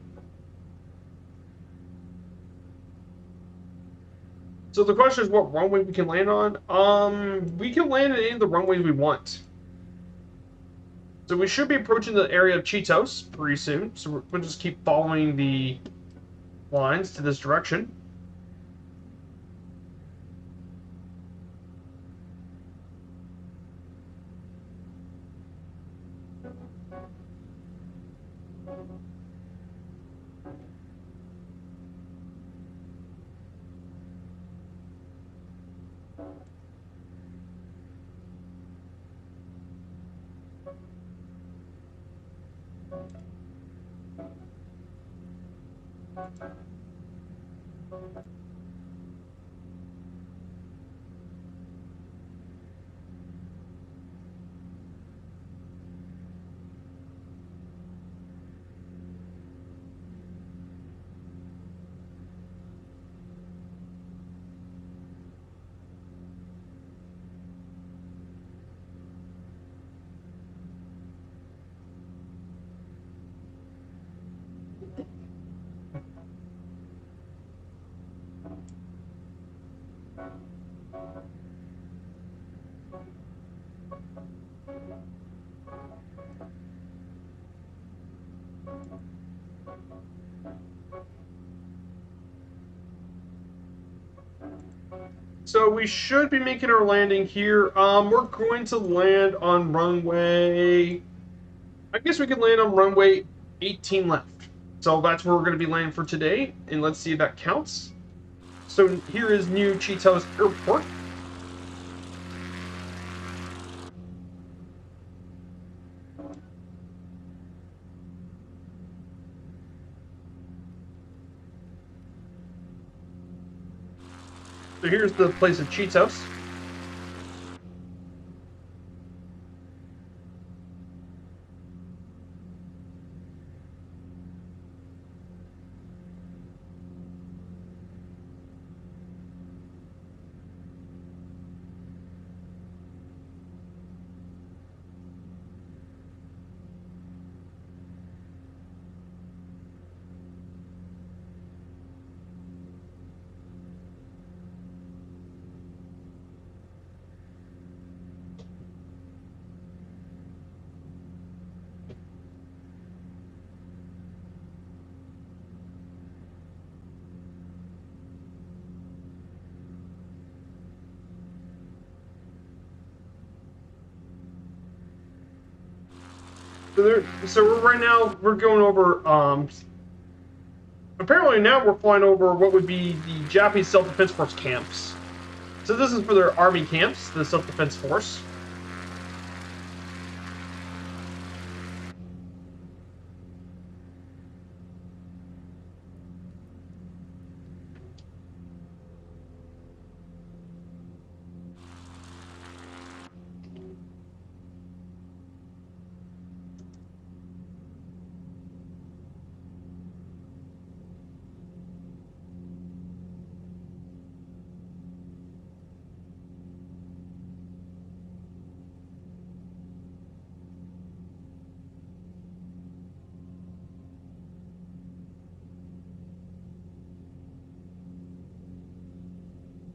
So the question is what runway we can land on. We can land at any of the runways we want. So we should be approaching the area of Chitos pretty soon. So we'll just keep following the lines to this direction. So we should be making our landing here. We're going to land on runway. I guess we could land on runway 18 left. So that's where we're going to be landing for today. And let's see if that counts. So here is New Chitos Airport. So here's the place of Chitos. So right now we're going over. Apparently now we're flying over what would be the Japanese Self-Defense Force camps. So this is for their army camps, the Self-Defense Force.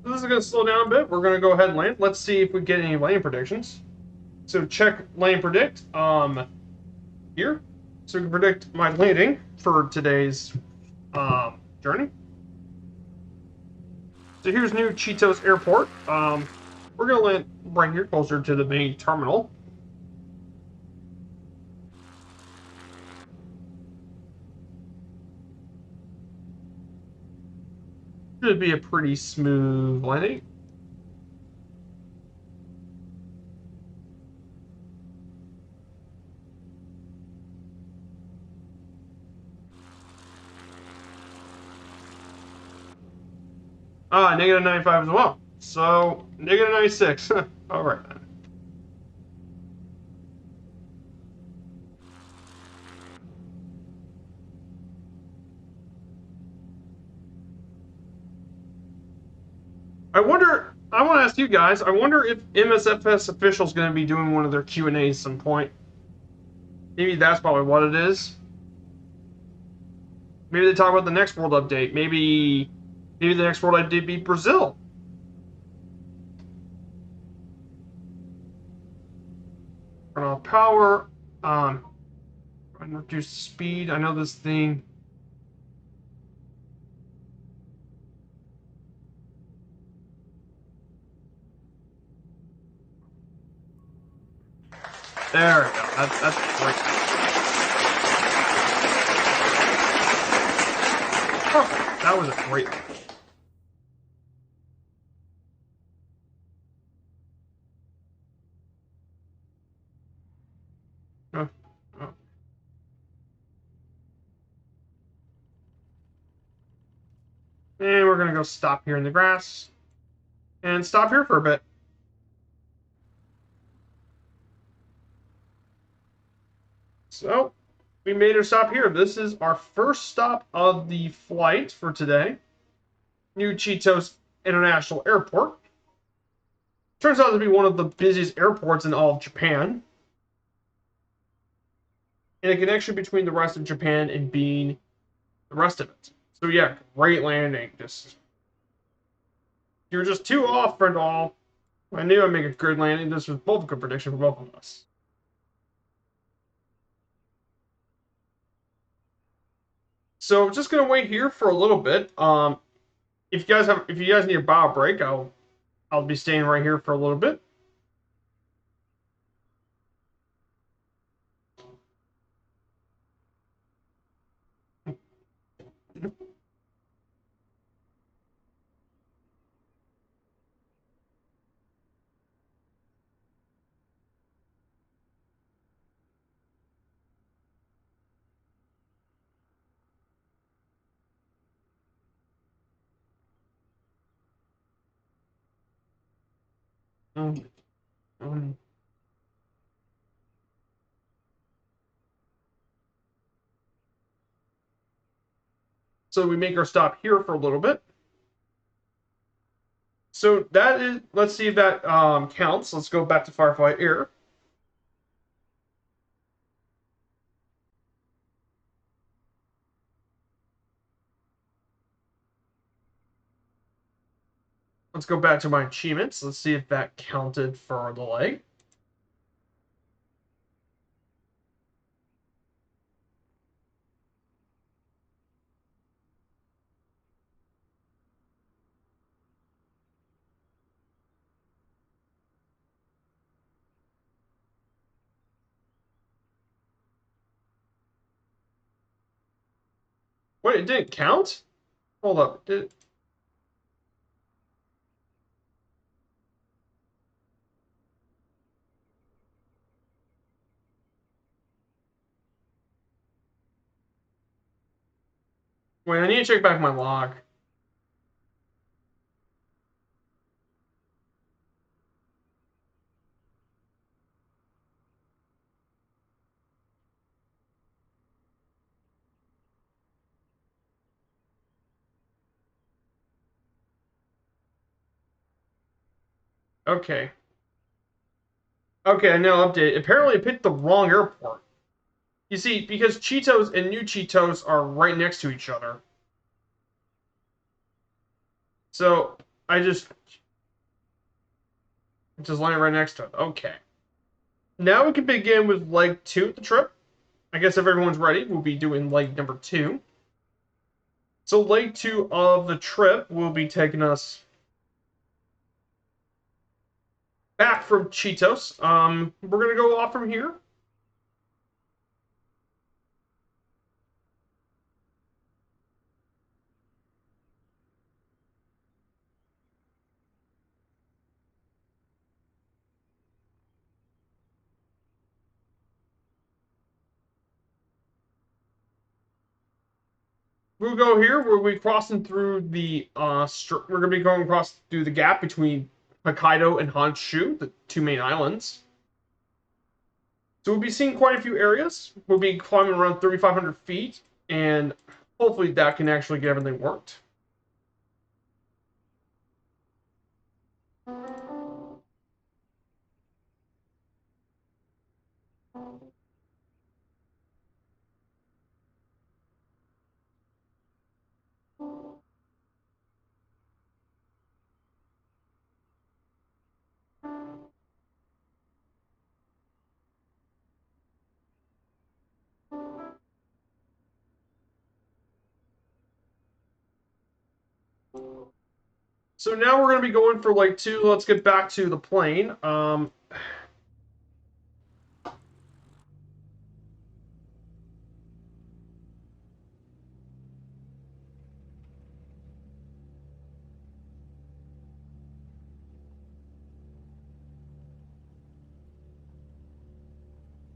This is going to slow down a bit. We're going to go ahead and land. Let's see if we get any landing predictions. So check land predict here. So we can predict my landing for today's journey. So here's New Chitos Airport. We're going to land right here closer to the main terminal. Should be a pretty smooth landing. Negative 95 as well. So, negative 96. All right, then. I want to ask you guys, I wonder if MSFS official's going to be doing one of their Q&As at some point. Maybe that's probably what it is. Maybe they talk about the next world update. Maybe the next world update be Brazil. Turn off power. Reduce speed. I know this thing. There we go. That's great. Perfect. That was a great one. Oh, oh. And we're going to go stop here in the grass. And stop here for a bit. So, we made our stop here. This is our first stop of the flight for today. New Chitos International Airport. Turns out to be one of the busiest airports in all of Japan. And a connection between the rest of Japan and being the rest of it. So yeah, great landing. You're just too off, friend all. I knew I'd make a good landing. This was both a good prediction for both of us. So just gonna wait here for a little bit. If you guys need a bio break, I'll be staying right here for a little bit. Um, um, so we make our stop here for a little bit. So that is, let's see if that counts. Let's go back to Firefly Air. Let's go back to my achievements. Let's see if that counted for the leg. Wait, it didn't count? Hold up. Wait, I need to check back my log. Okay. Okay, I now update. Apparently, it picked the wrong airport. You see, because Cheetos and New Cheetos are right next to each other. So, I just landed right next to it. Okay. Now we can begin with leg 2 of the trip. I guess if everyone's ready, we'll be doing leg number 2. So, leg 2 of the trip will be taking us back from Cheetos. We're going to go off from here. we'll go here. We'll be crossing through the we're gonna be going across through the gap between Hokkaido and Honshu, the two main islands. So we'll be seeing quite a few areas. We'll be climbing around 3,500 feet, and hopefully that can actually get everything worked. So now we're going to be going for like two. Let's get back to the plane. So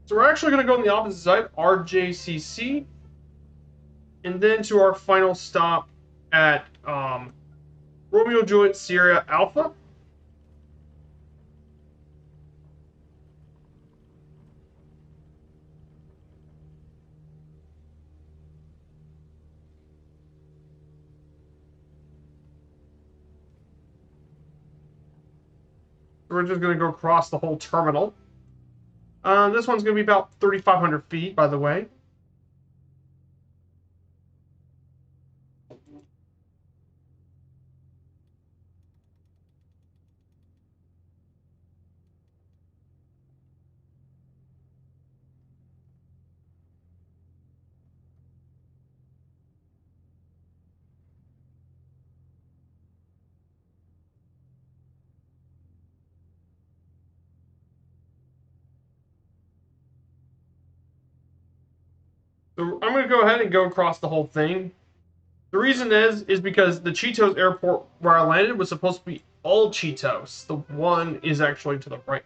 we're actually going to go on the opposite side, RJCC, and then to our final stop at Romeo Juliet Sierra Alpha. We're just going to go across the whole terminal. This one's going to be about 3,500 feet, by the way. So I'm going to go ahead and go across the whole thing. The reason is because the Cheetos airport where I landed was supposed to be all Cheetos. The one is actually to the right.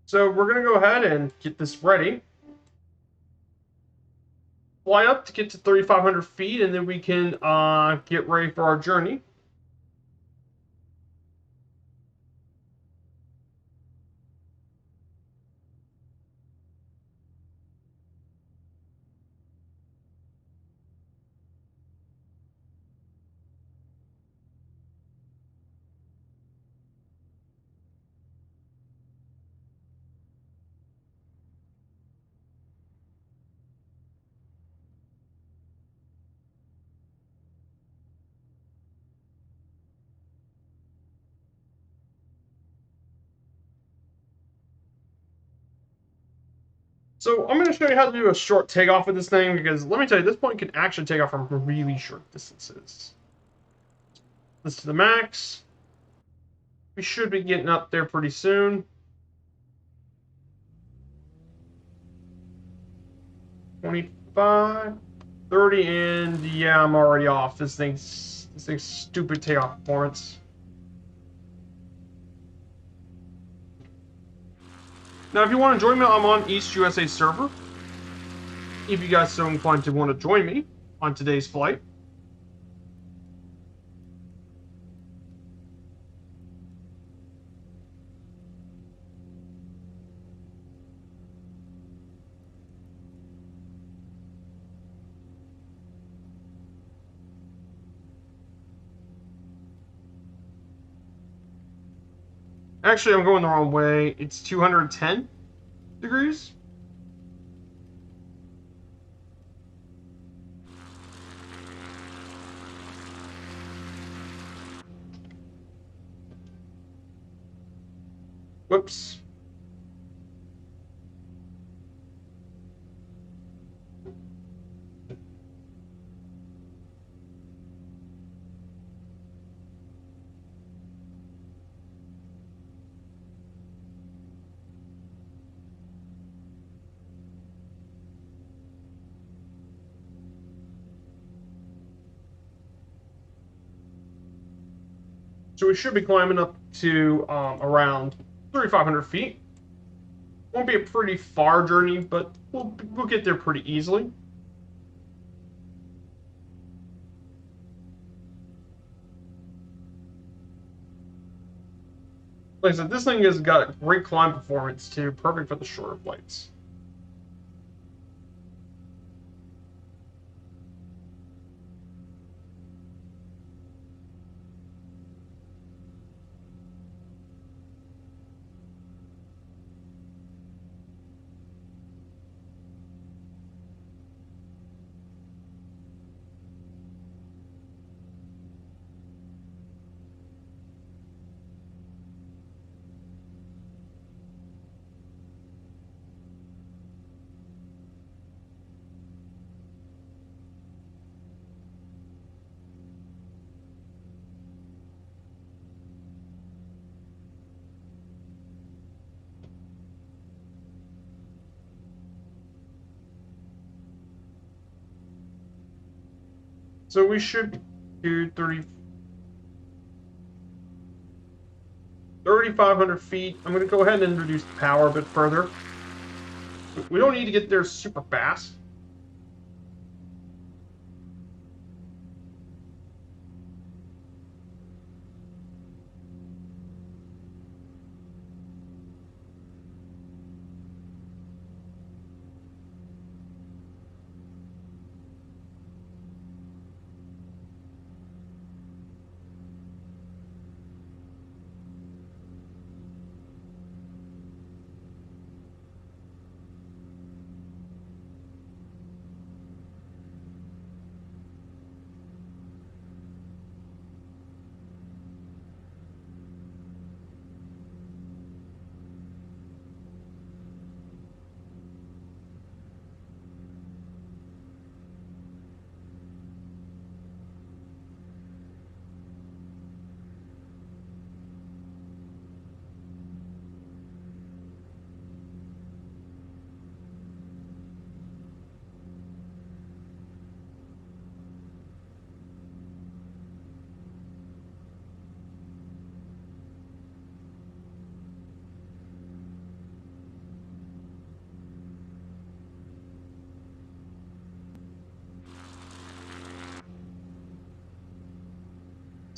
So we're going to go ahead and get this ready. Fly up to get to 3,500 feet, and then we can get ready for our journey. So I'm going to show you how to do a short takeoff with this thing, because let me tell you, this point can actually take off from really short distances. This to the max. We should be getting up there pretty soon. 25, 30, and yeah, I'm already off. This thing's stupid takeoff performance. Now, if you want to join me, I'm on East USA server. If you guys so inclined to want to join me on today's flight. Actually, I'm going the wrong way. It's 210 degrees. Whoops. So we should be climbing up to around 3,500 feet. Won't be a pretty far journey, but we'll get there pretty easily. Like I said, this thing has got great climb performance too, perfect for the shorter flights. So we should do 3,500 feet. I'm going to go ahead and introduce the power a bit further. We don't need to get there super fast.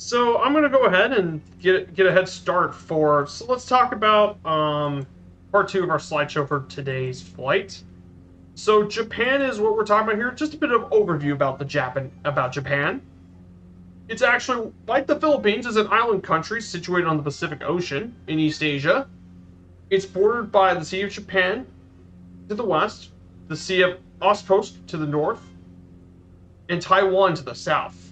So I'm going to go ahead and get a head start for. So let's talk about part 2 of our slideshow for today's flight. So Japan is what we're talking about here. Just a bit of overview about Japan. It's actually, like the Philippines, is an island country situated on the Pacific Ocean in East Asia. It's bordered by the Sea of Japan to the west, the Sea of Ostcoast to the north, and Taiwan to the south.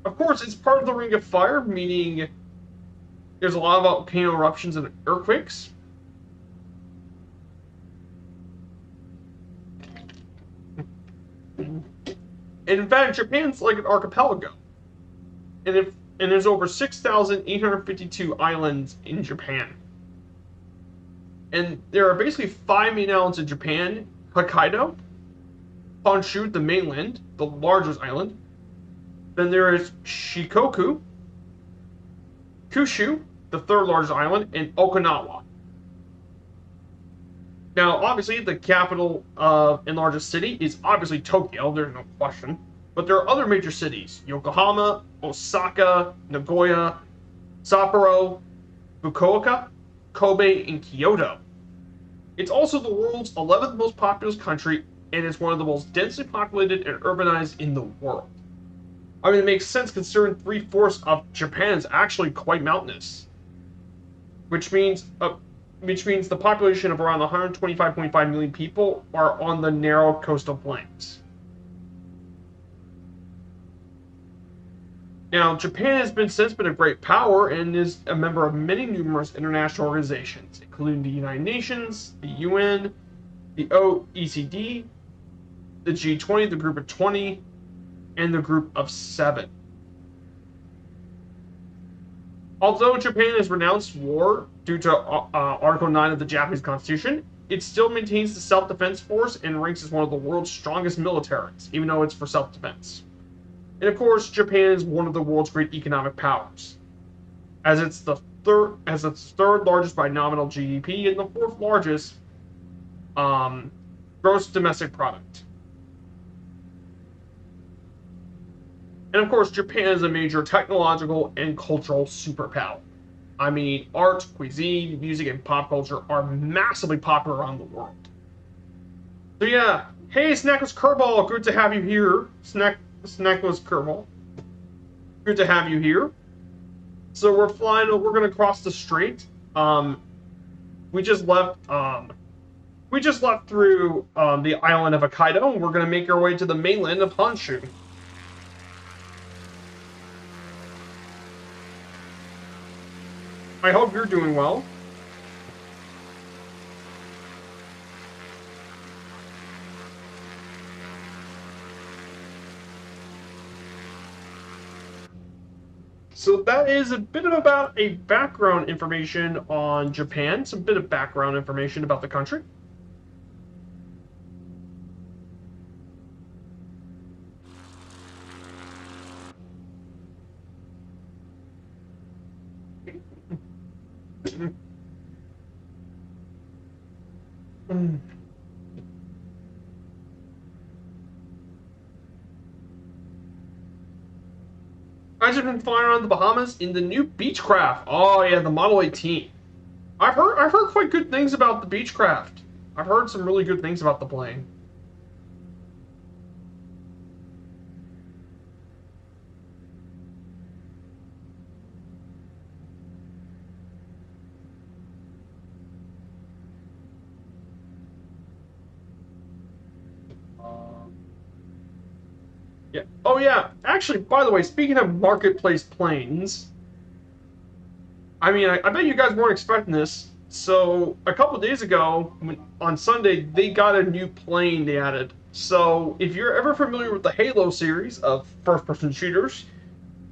Of course, it's part of the Ring of Fire, meaning there's a lot of volcano eruptions and earthquakes. And in fact, Japan's like an archipelago. And there's over 6,852 islands in Japan. And there are basically 5 main islands in Japan: Hokkaido, Honshu, the mainland, the largest island. Then there is Shikoku, Kyushu, the 3rd largest island, and Okinawa. Now, obviously, the capital and largest city is obviously Tokyo, there's no question. But there are other major cities: Yokohama, Osaka, Nagoya, Sapporo, Fukuoka, Kobe, and Kyoto. It's also the world's 11th most populous country, and it's one of the most densely populated and urbanized in the world. I mean, it makes sense considering 3/4 of Japan is actually quite mountainous, which means the population of around 125.5 million people are on the narrow coastal plains. Now, Japan has since been a great power and is a member of many numerous international organizations, including the United Nations, the UN, the OECD, the G20, the Group of 20, and the Group of 7. Although Japan has renounced war due to Article 9 of the Japanese Constitution, it still maintains the self-defense force and ranks as one of the world's strongest militaries, even though it's for self-defense. And of course, Japan is one of the world's great economic powers, as it's the third largest by nominal GDP and the fourth largest gross domestic product. And of course, Japan is a major technological and cultural superpower. I mean, art, cuisine, music, and pop culture are massively popular around the world. So yeah, hey, Snackless Kerbal, good to have you here. Snackless Kerbal, good to have you here. So we're gonna cross the strait. We just left through the island of Hokkaido, and we're gonna make our way to the mainland of Honshu. I hope you're doing well. So that is a bit about a background information on Japan, some bit of background information about the country. I've just been flying around the Bahamas in the new Beechcraft. Oh yeah, the Model 18. I've heard quite good things about the Beechcraft. I've heard some really good things about the plane. Yeah. Oh yeah. Actually, by the way, speaking of marketplace planes, I mean, I bet you guys weren't expecting this. So a couple days ago, on Sunday, they got a new plane they added. So if you're ever familiar with the Halo series of first-person shooters,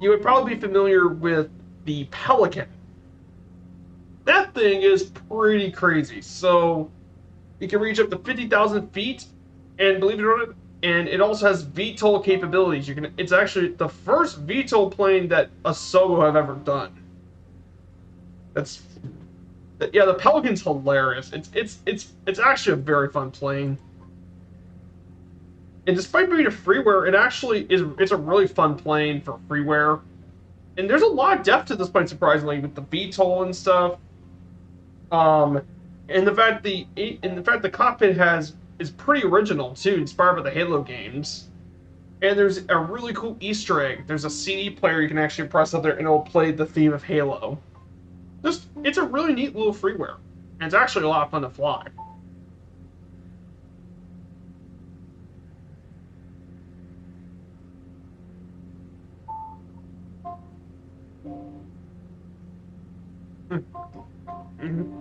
you would probably be familiar with the Pelican. That thing is pretty crazy. So it can reach up to 50,000 feet, and believe it or not, and it also has VTOL capabilities. It's actually the first VTOL plane that a Solo have ever done. Yeah, the Pelican's hilarious. It's actually a very fun plane. And despite being a freeware, it's a really fun plane for freeware. And there's a lot of depth to this plane, surprisingly, with the VTOL and stuff. And the fact the cockpit is pretty original too, inspired by the Halo games. And there's a really cool Easter egg. There's a CD player you can actually press up there, and it'll play the theme of Halo. It's a really neat little freeware, and it's actually a lot of fun to fly. Mm-hmm.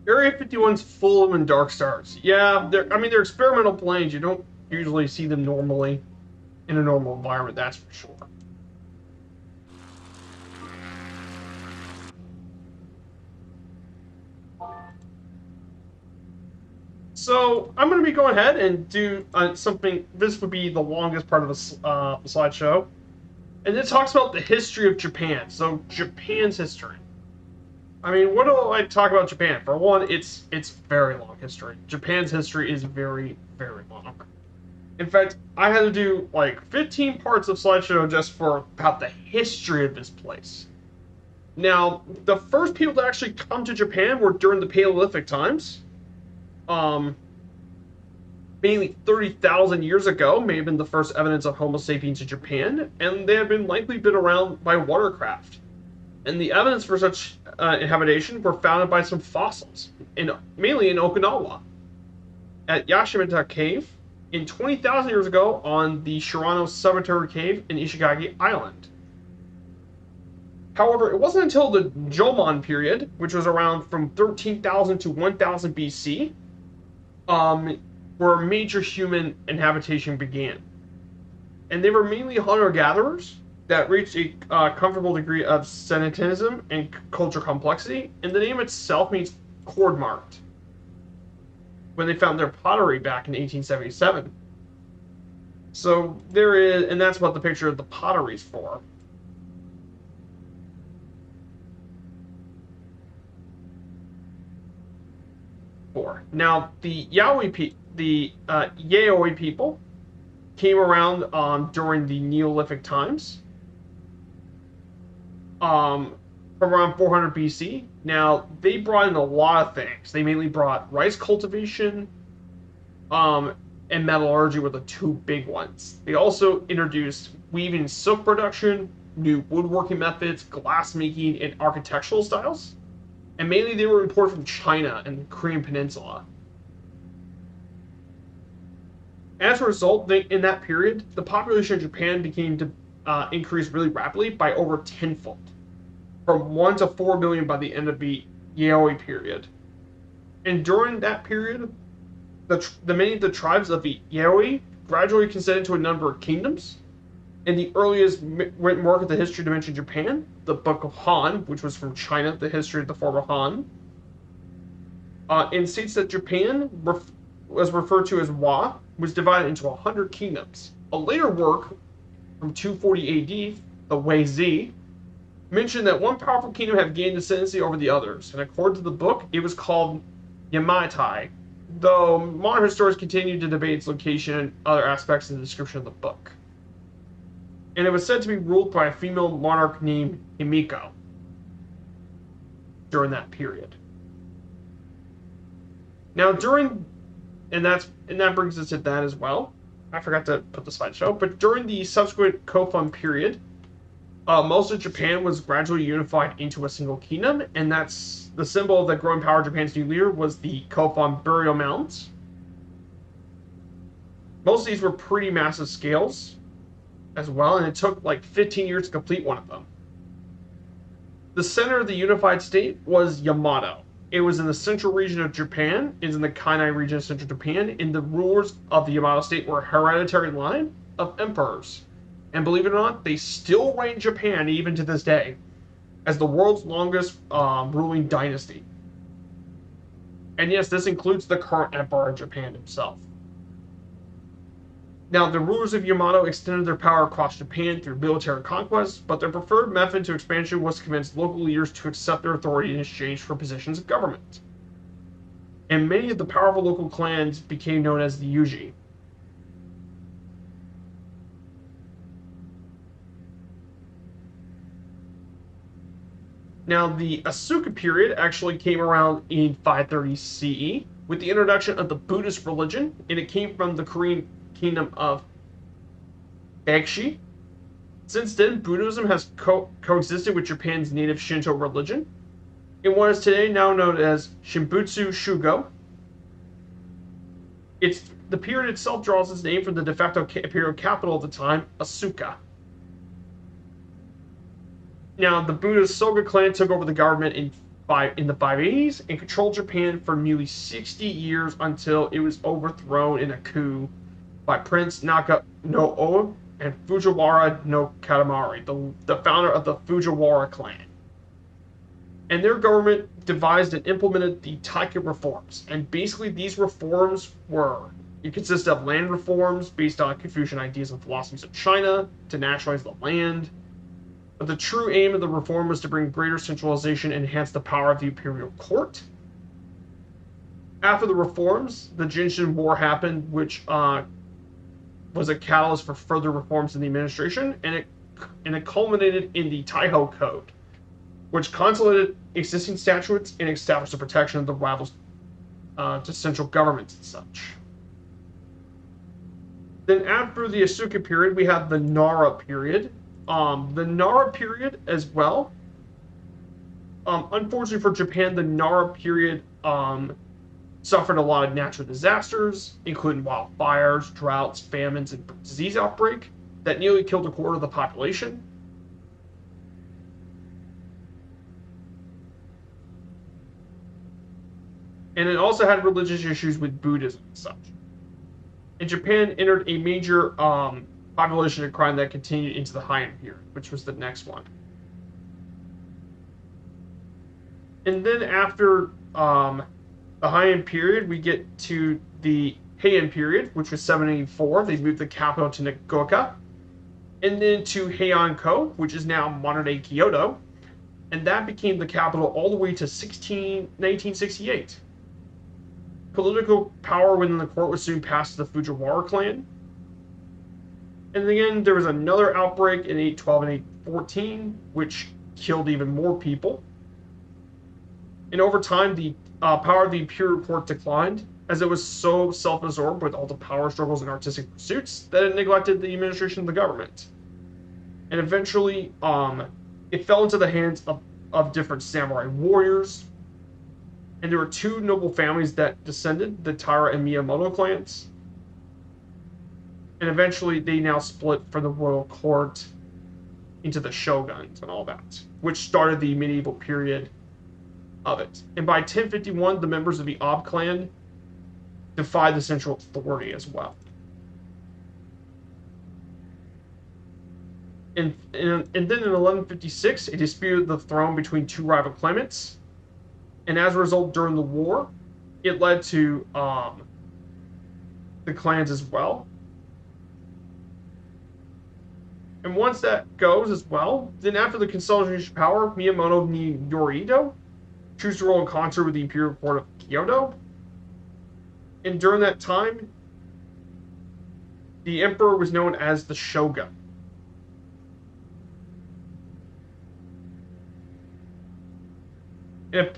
Area 51's full of them in dark stars. Yeah, they're experimental planes. You don't usually see them normally in a normal environment, that's for sure. So I'm going to be going ahead and do something. This would be the longest part of the slideshow, and it talks about the history of Japan. So Japan's history. I mean, what do I talk about Japan? For one, it's very long history. Japan's history is very, very long. In fact, I had to do like 15 parts of slideshow just for about the history of this place. Now, the first people to actually come to Japan were during the Paleolithic times. Um, Mainly 30,000 years ago may have been the first evidence of Homo sapiens in Japan, and they have been likely been around by watercraft. And the evidence for such inhabitation were founded by some fossils, mainly in Okinawa, at Yashimata Cave, in 20,000 years ago on the Shirano Cemetery Cave in Ishigaki Island. However, it wasn't until the Jomon period, which was around from 13,000 to 1000 BC, where major human inhabitation began. And they were mainly hunter-gatherers that reached a comfortable degree of sedentarism and cultural complexity, and the name itself means cord-marked, when they found their pottery back in 1877. So there is, and that's what the picture of the pottery's for. Now, the Yayoi people came around during the Neolithic times, from around 400 BC. Now, they brought in a lot of things. They mainly brought rice cultivation, and metallurgy were the two big ones. They also introduced weaving and silk production, new woodworking methods, glass making, and architectural styles. And mainly they were imported from China and the Korean Peninsula. As a result, in that period, the population of Japan began to increase really rapidly by over tenfold, from 1 to 4 million by the end of the Yayoi period. And during that period, many of the tribes of the Yayoi gradually consented to a number of kingdoms. In the earliest written work of the history dimension Japan, the Book of Han, which was from China, the history of the former Han, and states that Japan was referred to as Wa, was divided into 100 kingdoms. A later work from 240 AD, the Wei Zi, mentioned that one powerful kingdom had gained ascendancy over the others, and according to the book, it was called Yamatai, though modern historians continue to debate its location and other aspects of the description of the book. And it was said to be ruled by a female monarch named Himiko during that period. Now, and that brings us to that as well. I forgot to put the slideshow, but during the subsequent Kofun period, most of Japan was gradually unified into a single kingdom, and that's the symbol of the growing power of Japan's new leader was the Kofun burial mounds. Most of these were pretty massive scales as well, and it took like 15 years to complete one of them. The center of the unified state was Yamato. It was in the central region of Japan. It's in the Kainai region of central Japan, and the rulers of the Yamato state were a hereditary line of emperors. And believe it or not, they still reign Japan even to this day as the world's longest ruling dynasty. And yes, this includes the current emperor of Japan himself. Now, the rulers of Yamato extended their power across Japan through military conquest, but their preferred method to expansion was to convince local leaders to accept their authority in exchange for positions of government. And many of the powerful local clans became known as the Yuji. Now, the Asuka period actually came around in 530 CE with the introduction of the Buddhist religion, and it came from the Korean kingdom of Baekshi. Since then, Buddhism has coexisted with Japan's native Shinto religion in what is today now known as Shimbutsu Shugo. The period itself draws its name from the de facto imperial capital of the time, Asuka. Now, the Buddhist Soga clan took over the government in the 580s and controlled Japan for nearly 60 years until it was overthrown in a coup by Prince Naka no O and Fujiwara no Katamari, the founder of the Fujiwara clan. And their government devised and implemented the Taika reforms. And basically these reforms it consisted of land reforms based on Confucian ideas and philosophies of China to nationalize the land, But the true aim of the reform was to bring greater centralization and enhance the power of the imperial court. After the reforms, the Jinshin War happened, which was a catalyst for further reforms in the administration, and it culminated in the Taiho Code, which consolidated existing statutes and established the protection of the rivals to central governments and such. Then after the Asuka period, we have the Nara period. The Nara period as well. Unfortunately for Japan, the Nara period suffered a lot of natural disasters, including wildfires, droughts, famines, and disease outbreak that nearly killed a quarter of the population. And it also had religious issues with Buddhism and such. And Japan entered a major population decline that continued into the Heian period, which was the next one. And then after the Heian period, we get to the Heian period, which was 784. They moved the capital to Nagaoka. And then to Heian-ko, which is now modern-day Kyoto. And that became the capital all the way to 1968. Political power within the court was soon passed to the Fujiwara clan. And again, there was another outbreak in 812 and 814, which killed even more people. And over time, the power of the imperial court declined, as it was so self-absorbed with all the power struggles and artistic pursuits that it neglected the administration of the government. And eventually, it fell into the hands of different samurai warriors. And there were two noble families that descended, the Taira and Miyamoto clans. And eventually, they now split from the royal court into the shoguns and all that, which started the medieval period of it. And by 1051, the members of the Ob clan defied the central authority as well. And then in 1156, it disputed the throne between two rival claimants. And as a result, during the war, it led to the clans as well. And once that goes as well, then after the consolidation of power, Miyamoto and Yorito choose to rule in concert with the imperial court of Kyoto. And during that time, the emperor was known as the shogun. And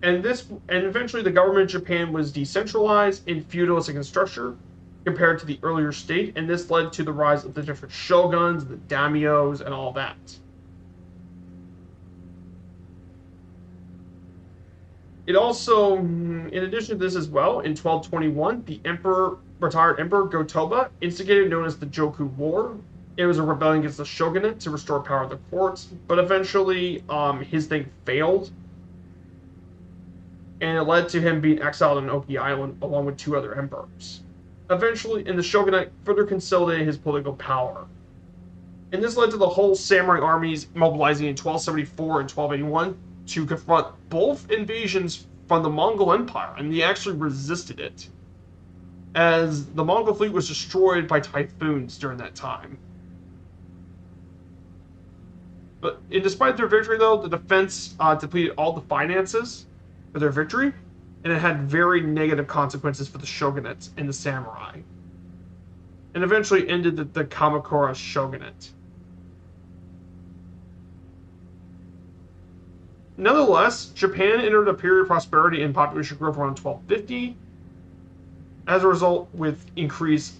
eventually the government of Japan was decentralized and feudalistic in structure compared to the earlier state, and this led to the rise of the different shoguns, the daimyos, and all that. It also, in addition to this as well, in 1221, the retired emperor Go-Toba instigated known as the Joku War. It was a rebellion against the shogunate to restore power of the courts, but eventually his thing failed. And it led to him being exiled on Oki Island along with two other emperors. Eventually, the shogunate further consolidated his political power. And this led to the whole samurai armies mobilizing in 1274 and 1281 to confront both invasions from the Mongol Empire, and they actually resisted it, as the Mongol fleet was destroyed by typhoons during that time. But despite their victory, though, the defense depleted all the finances for their victory, and it had very negative consequences for the shogunates and the samurai, and eventually ended the Kamakura shogunate. Nonetheless, Japan entered a period of prosperity and population growth around 1250. As a result, with increased,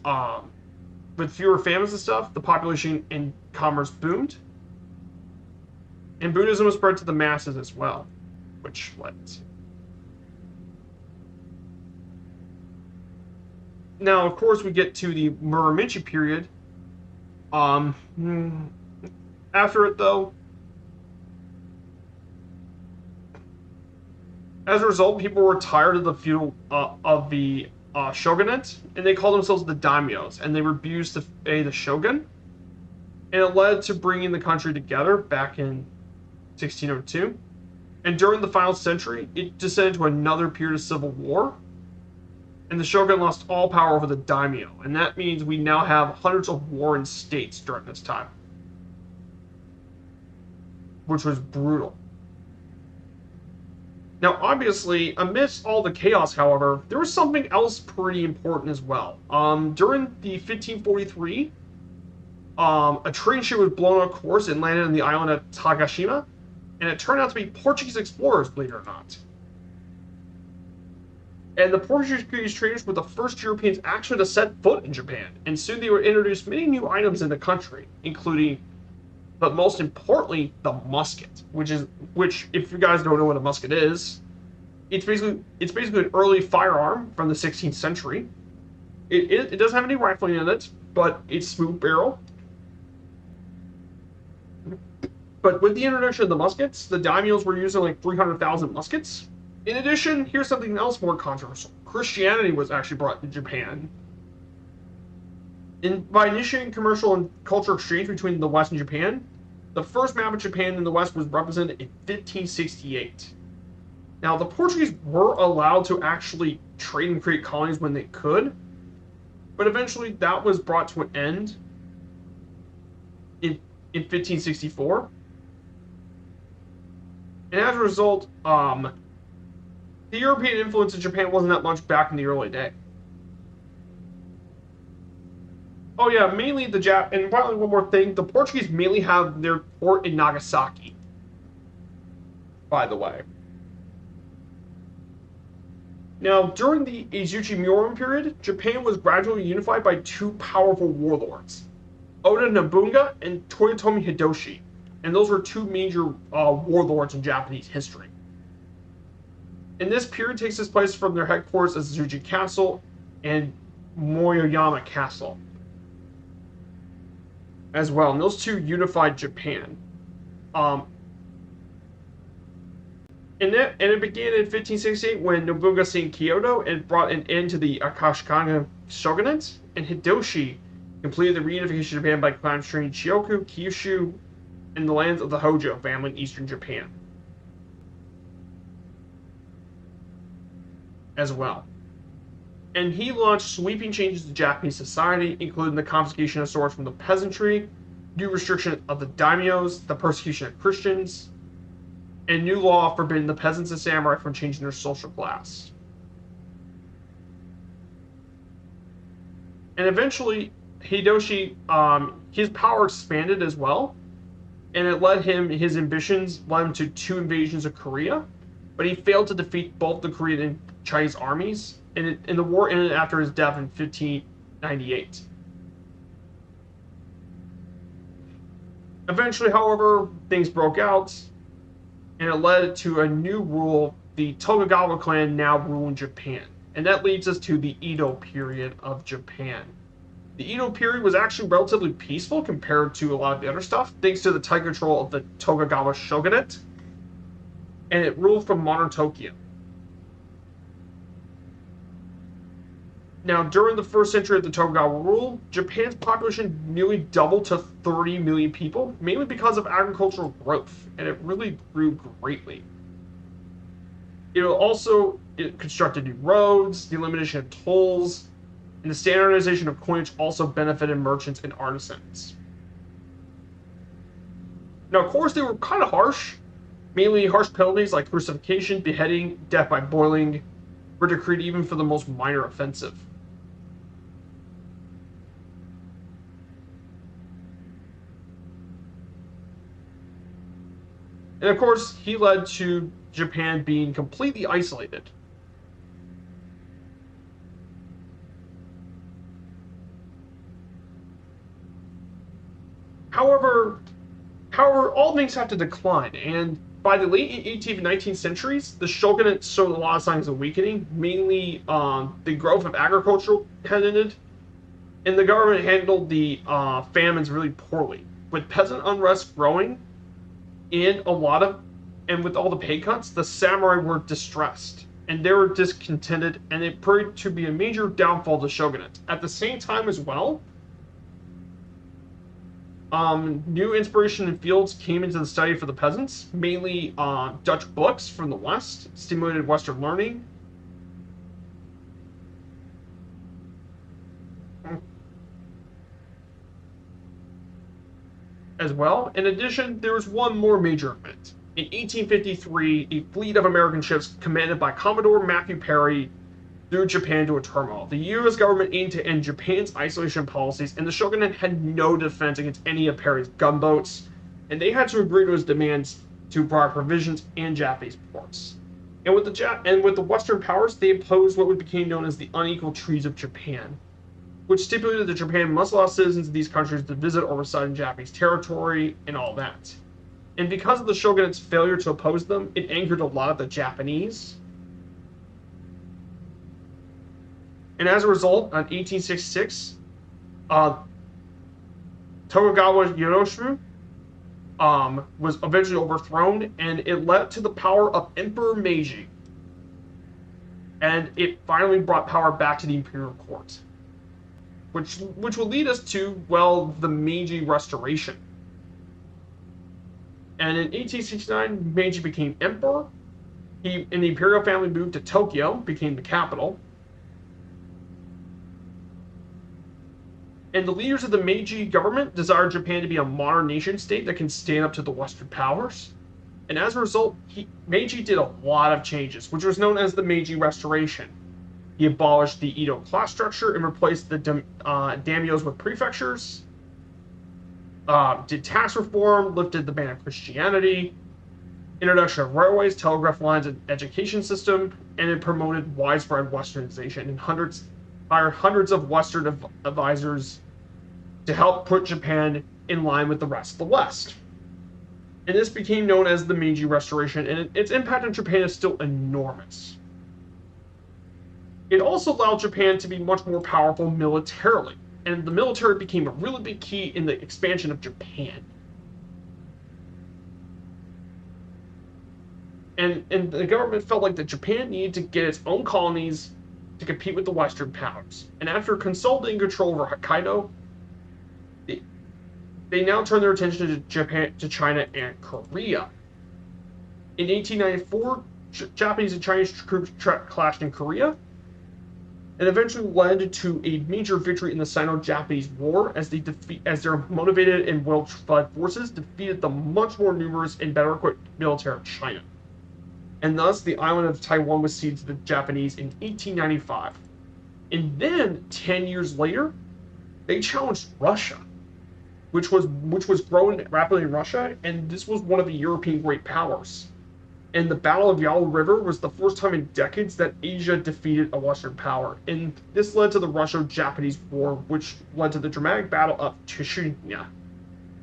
with fewer famines and stuff, the population and commerce boomed, and Buddhism was spread to the masses as well, which led to. Now, of course, we get to the Muromachi period. After it, though, as a result, people were tired of the feudal shogunate, and they called themselves the daimyos, and they refused to obey the shogun. And it led to bringing the country together back in 1602. And during the final century, it descended to another period of civil war. And the shogun lost all power over the daimyo, and that means we now have hundreds of warring states during this time. which was brutal. Now, obviously, amidst all the chaos, however, there was something else pretty important as well. During the 1543, a train ship was blown off course and landed on the island of Tagashima, and it turned out to be Portuguese explorers, believe it or not. And the Portuguese traders were the first Europeans actually to set foot in Japan, and soon they would introduce many new items in the country, including, but most importantly, the musket, which if you guys don't know what a musket is, it's basically an early firearm from the 16th century. It doesn't have any rifling in it, but it's smooth barrel. But with the introduction of the muskets, the daimyos were using like 300,000 muskets. In addition, here's something else more controversial. Christianity was actually brought to Japan. By initiating commercial and cultural exchange between the West and Japan, the first map of Japan in the West was represented in 1568. Now, the Portuguese were allowed to actually trade and create colonies when they could, but eventually that was brought to an end in 1564. And as a result, the European influence in Japan wasn't that much back in the early day. Oh yeah, mainly and finally one more thing, the Portuguese mainly have their port in Nagasaki, by the way. Now, during the Eijuchi Myorin period, Japan was gradually unified by two powerful warlords, Oda Nobunaga and Toyotomi Hideyoshi, and those were two major warlords in Japanese history. And this period takes its place from their headquarters at Tsuji Castle and Moyoyama Castle as well, and those two unified Japan. And it began in 1568 when Nobunaga seized Kyoto and brought an end to the Akashikaga shogunate, and Hideyoshi completed the reunification of Japan by capturing Shikoku, Kyushu, and the lands of the Hojo family in eastern Japan as well. And he launched sweeping changes to Japanese society, including the confiscation of swords from the peasantry, new restriction of the daimyos, the persecution of Christians, and new law forbidding the peasants and samurai from changing their social class. And eventually, Hideyoshi, his power expanded as well, and his ambitions led him to two invasions of Korea, but he failed to defeat both the Korean and Chinese armies, and the war ended after his death in 1598. Eventually, however, things broke out, and it led to a new rule. The Tokugawa clan now rule in Japan, and that leads us to the Edo period of Japan. The Edo period was actually relatively peaceful compared to a lot of the other stuff, thanks to the tight control of the Tokugawa shogunate, and it ruled from modern Tokyo. Now, during the first century of the Tokugawa rule, Japan's population nearly doubled to 30 million people, mainly because of agricultural growth, and it really grew greatly. It constructed new roads, the elimination of tolls, and the standardization of coinage also benefited merchants and artisans. Now, of course, they were kind of harsh. Mainly harsh penalties like crucifixion, beheading, death by boiling were decreed even for the most minor offensive. And of course, he led to Japan being completely isolated. However, all things have to decline, and by the late 18th and 19th centuries, the shogunate showed a lot of signs of weakening. Mainly, the growth of agriculture had ended, and the government handled the famines really poorly, with peasant unrest growing. And with all the pay cuts, the samurai were distressed, and they were discontented, and it proved to be a major downfall of the shogunate. At the same time as well, new inspiration in fields came into the study for the peasants, mainly Dutch books from the West, stimulated Western learning. as well. In addition, there was one more major event. In 1853, a fleet of American ships commanded by Commodore Matthew Perry threw Japan into a turmoil. The U.S. government aimed to end Japan's isolation policies, and the shogunate had no defense against any of Perry's gunboats, and they had to agree to his demands to provide provisions and Japanese ports. And with the Western powers, they imposed what became known as the Unequal Treaty of Japan, which stipulated that Japan must allow citizens of these countries to visit or reside in Japanese territory and all that. And because of the shogunate's failure to oppose them, it angered a lot of the Japanese. And as a result, in 1866, Tokugawa Ieyasu was eventually overthrown, and it led to the power of Emperor Meiji. And it finally brought power back to the imperial court, which will lead us to, well, the Meiji Restoration. And in 1869, Meiji became emperor. And the imperial family moved to Tokyo, became the capital. And the leaders of the Meiji government desired Japan to be a modern nation state that can stand up to the Western powers. And as a result, Meiji did a lot of changes, which was known as the Meiji Restoration. He abolished the Edo class structure and replaced the daimyos with prefectures, did tax reform, lifted the ban of Christianity, introduction of railways, telegraph lines, and education system, and it promoted widespread Westernization and hired hundreds of Western advisors to help put Japan in line with the rest of the West. And this became known as the Meiji Restoration, and its impact on Japan is still enormous. It also allowed Japan to be much more powerful militarily, and the military became a really big key in the expansion of Japan. And the government felt like that Japan needed to get its own colonies to compete with the Western powers. And after consolidating control over Hokkaido, they now turned their attention to China and Korea. In 1894, Japanese and Chinese troops clashed in Korea, and eventually led to a major victory in the Sino-Japanese War as their motivated and well-fed forces defeated the much more numerous and better equipped military of China. And thus the island of Taiwan was ceded to the Japanese in 1895. And then 10 years later, they challenged Russia, which was growing rapidly in Russia, and this was one of the European great powers. And the Battle of Yalu River was the first time in decades that Asia defeated a Western power. And this led to the Russo-Japanese War, which led to the dramatic Battle of Tsushima,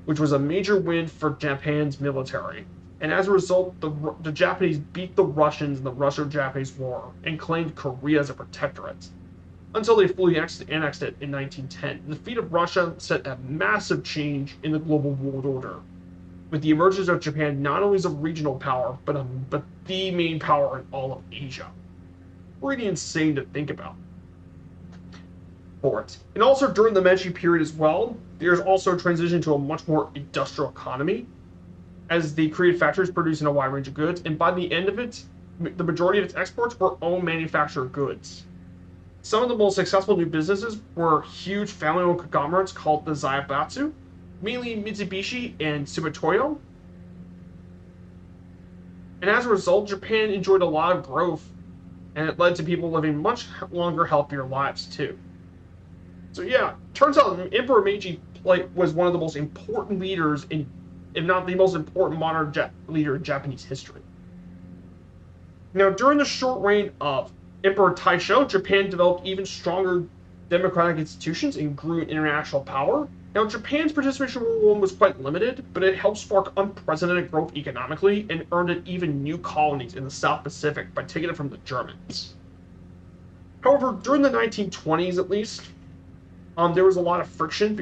which was a major win for Japan's military. And as a result, the Japanese beat the Russians in the Russo-Japanese War and claimed Korea as a protectorate, until they fully annexed it in 1910. The defeat of Russia set a massive change in the global world order, with the emergence of Japan not only as a regional power, but the main power in all of Asia. Pretty insane to think about for it. And also during the Meiji period as well, there's also a transition to a much more industrial economy, as they created factories producing a wide range of goods, and by the end of it, the majority of its exports were own manufactured goods. Some of the most successful new businesses were huge family-owned conglomerates called the Zaibatsu, mainly Mitsubishi and Sumitomo. And as a result, Japan enjoyed a lot of growth, and it led to people living much longer, healthier lives too. So yeah, turns out Emperor Meiji was one of the most important leaders if not the most important modern leader in Japanese history. Now, during the short reign of Emperor Taisho, Japan developed even stronger democratic institutions and grew in international power. Now, Japan's participation in World War I was quite limited, but it helped spark unprecedented growth economically and earned it even new colonies in the South Pacific by taking it from the Germans. However, during the 1920s at least, there was a lot of friction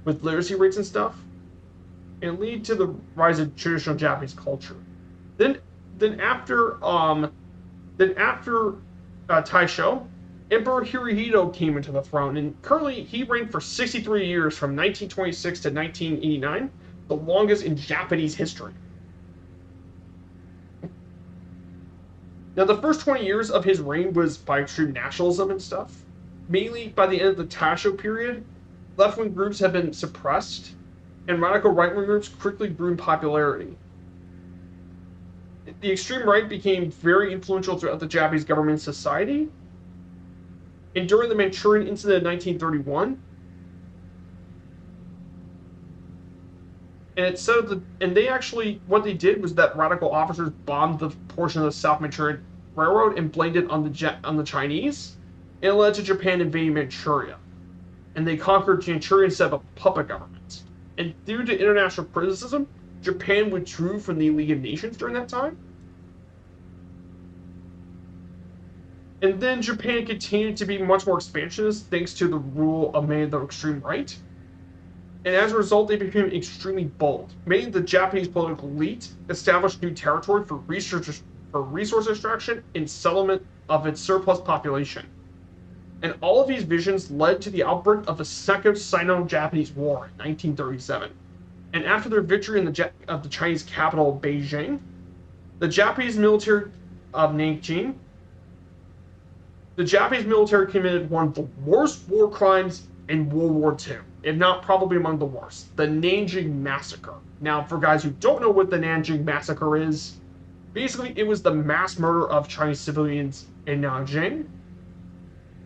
with literacy rates and stuff, and lead to the rise of traditional Japanese culture. Then after Taisho, Emperor Hirohito came into the throne, and currently he reigned for 63 years from 1926 to 1989, the longest in Japanese history. Now, the first 20 years of his reign was by extreme nationalism and stuff. Mainly by the end of the Taisho period, left-wing groups have been suppressed, and radical right-wing groups quickly grew in popularity. The extreme right became very influential throughout the Japanese government and society. And during the Manchurian Incident in 1931, and they actually, what they did was that radical officers bombed the portion of the South Manchurian Railroad and blamed it on the Chinese, and it led to Japan invading Manchuria. And they conquered Manchuria and set up a puppet government. And due to international criticism, Japan withdrew from the League of Nations during that time. And then Japan continued to be much more expansionist thanks to the rule of many of the extreme right. And as a result, they became extremely bold. Many of the Japanese political elite established new territory for resource extraction and settlement of its surplus population. And all of these visions led to the outbreak of the Second Sino-Japanese War in 1937. And after their victory in the Chinese capital of Beijing, the Japanese military of Nanjing, the Japanese military committed one of the worst war crimes in World War II, if not probably among the worst, the Nanjing Massacre. Now, for guys who don't know what the Nanjing Massacre is, basically it was the mass murder of Chinese civilians in Nanjing,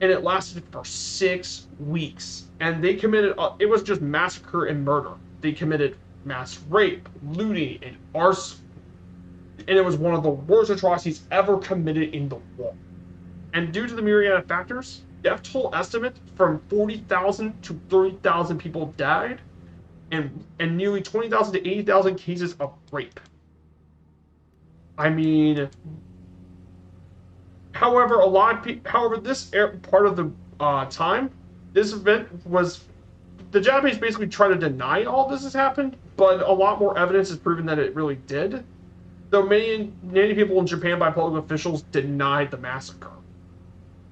and it lasted for 6 weeks. And they committed, it was just massacre and murder. They committed mass rape, looting, and arson. And it was one of the worst atrocities ever committed in the war. And due to the myriad of factors, death toll estimate from 40,000 to 30,000 people died, and nearly 20,000 to 80,000 cases of rape. I mean, however, this part of the time, this event was, the Japanese basically try to deny all this has happened, but a lot more evidence has proven that it really did. Though many people in Japan by public officials denied the massacre.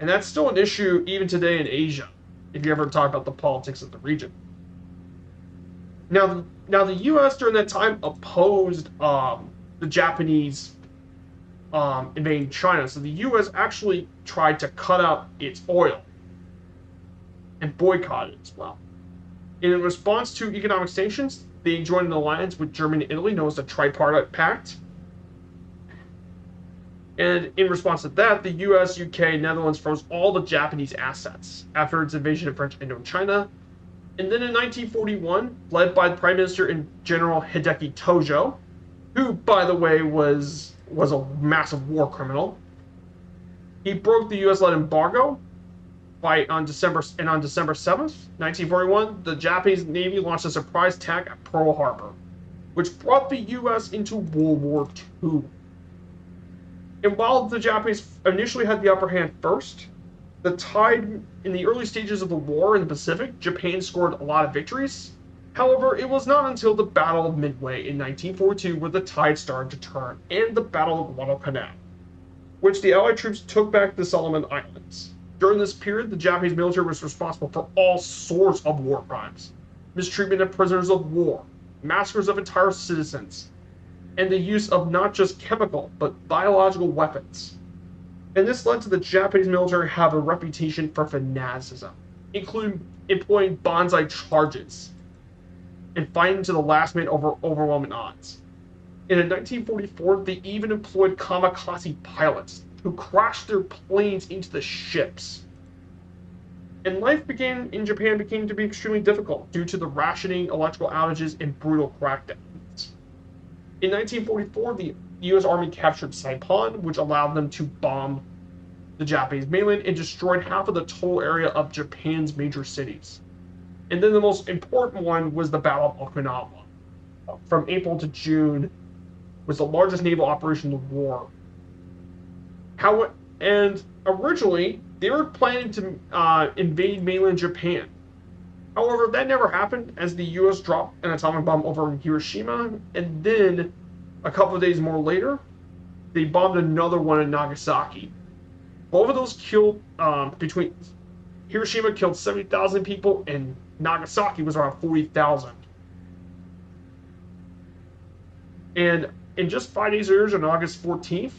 And that's still an issue even today in Asia, if you ever talk about the politics of the region. Now the U.S. during that time opposed the Japanese invading China, so the U.S. actually tried to cut out its oil and boycott it as well. And in response to economic sanctions, they joined an alliance with Germany and Italy known as the Tripartite Pact. And in response to that, the US, UK, Netherlands froze all the Japanese assets after its invasion of French Indochina. And then in 1941, led by Prime Minister and General Hideki Tojo, who, by the way, was a massive war criminal, he broke the US-led embargo on December 7th, 1941, the Japanese Navy launched a surprise attack at Pearl Harbor, which brought the US into World War II. And while the Japanese initially had the upper hand first, the tide in the early stages of the war in the Pacific, Japan scored a lot of victories. However, it was not until the Battle of Midway in 1942 where the tide started to turn, and the Battle of Guadalcanal, which the Allied troops took back the Solomon Islands. During this period, the Japanese military was responsible for all sorts of war crimes, mistreatment of prisoners of war, massacres of entire citizens, and the use of not just chemical, but biological weapons. And this led to the Japanese military have a reputation for fanaticism, including employing banzai charges and fighting to the last man over overwhelming odds. And in 1944, they even employed kamikaze pilots who crashed their planes into the ships. And life in Japan became to be extremely difficult due to the rationing, electrical outages, and brutal crackdowns. In 1944, the U.S. Army captured Saipan, which allowed them to bomb the Japanese mainland and destroyed half of the total area of Japan's major cities. And then the most important one was the Battle of Okinawa. From April to June, was the largest naval operation in the war. And originally, they were planning to invade mainland Japan. However, that never happened as the U.S. dropped an atomic bomb over Hiroshima, and then a couple of days more later, they bombed another one in Nagasaki. Both of those killed, Hiroshima killed 70,000 people, and Nagasaki was around 40,000. And in just 5 days later, on August 14th,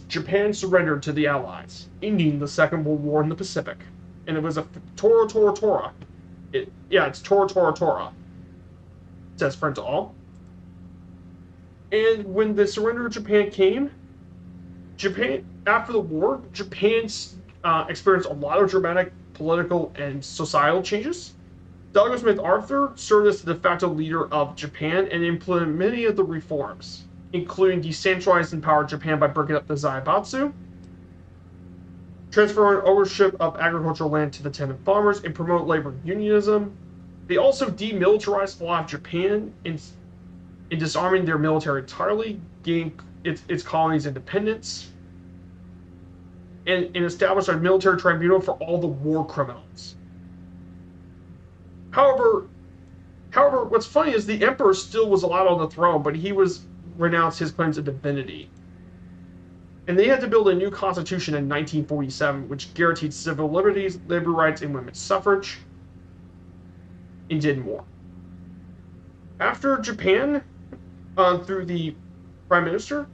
Japan surrendered to the Allies, ending the Second World War in the Pacific. And it was a Tora Tora Tora. It's Tora Tora Tora. says friend to all. And when the surrender of Japan came, after the war, Japan experienced a lot of dramatic political and societal changes. Douglas MacArthur served as the de facto leader of Japan and implemented many of the reforms, including decentralized and empowered Japan by breaking up the Zaibatsu, transferring ownership of agricultural land to the tenant farmers, and promote labor unionism. They also demilitarized a lot of Japan in disarming their military entirely, gaining its colonies' independence, and established a military tribunal for all the war criminals. However, what's funny is the emperor still was allowed on the throne, but he was renounced his claims of divinity. And they had to build a new constitution in 1947, which guaranteed civil liberties, labor rights, and women's suffrage, and did more. After Japan, through the prime minister,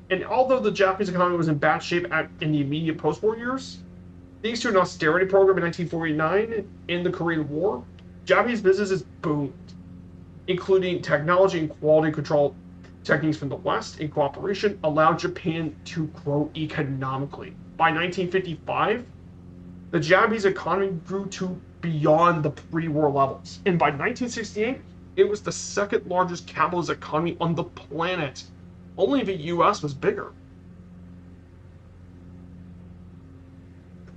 and although the Japanese economy was in bad shape in the immediate post-war years, thanks to an austerity program in 1949 and the Korean War, Japanese businesses boomed, including technology and quality control techniques from the West, and cooperation allowed Japan to grow economically. By 1955, the Japanese economy grew to beyond the pre-war levels. And by 1968, it was the second largest capitalist economy on the planet. Only the US was bigger.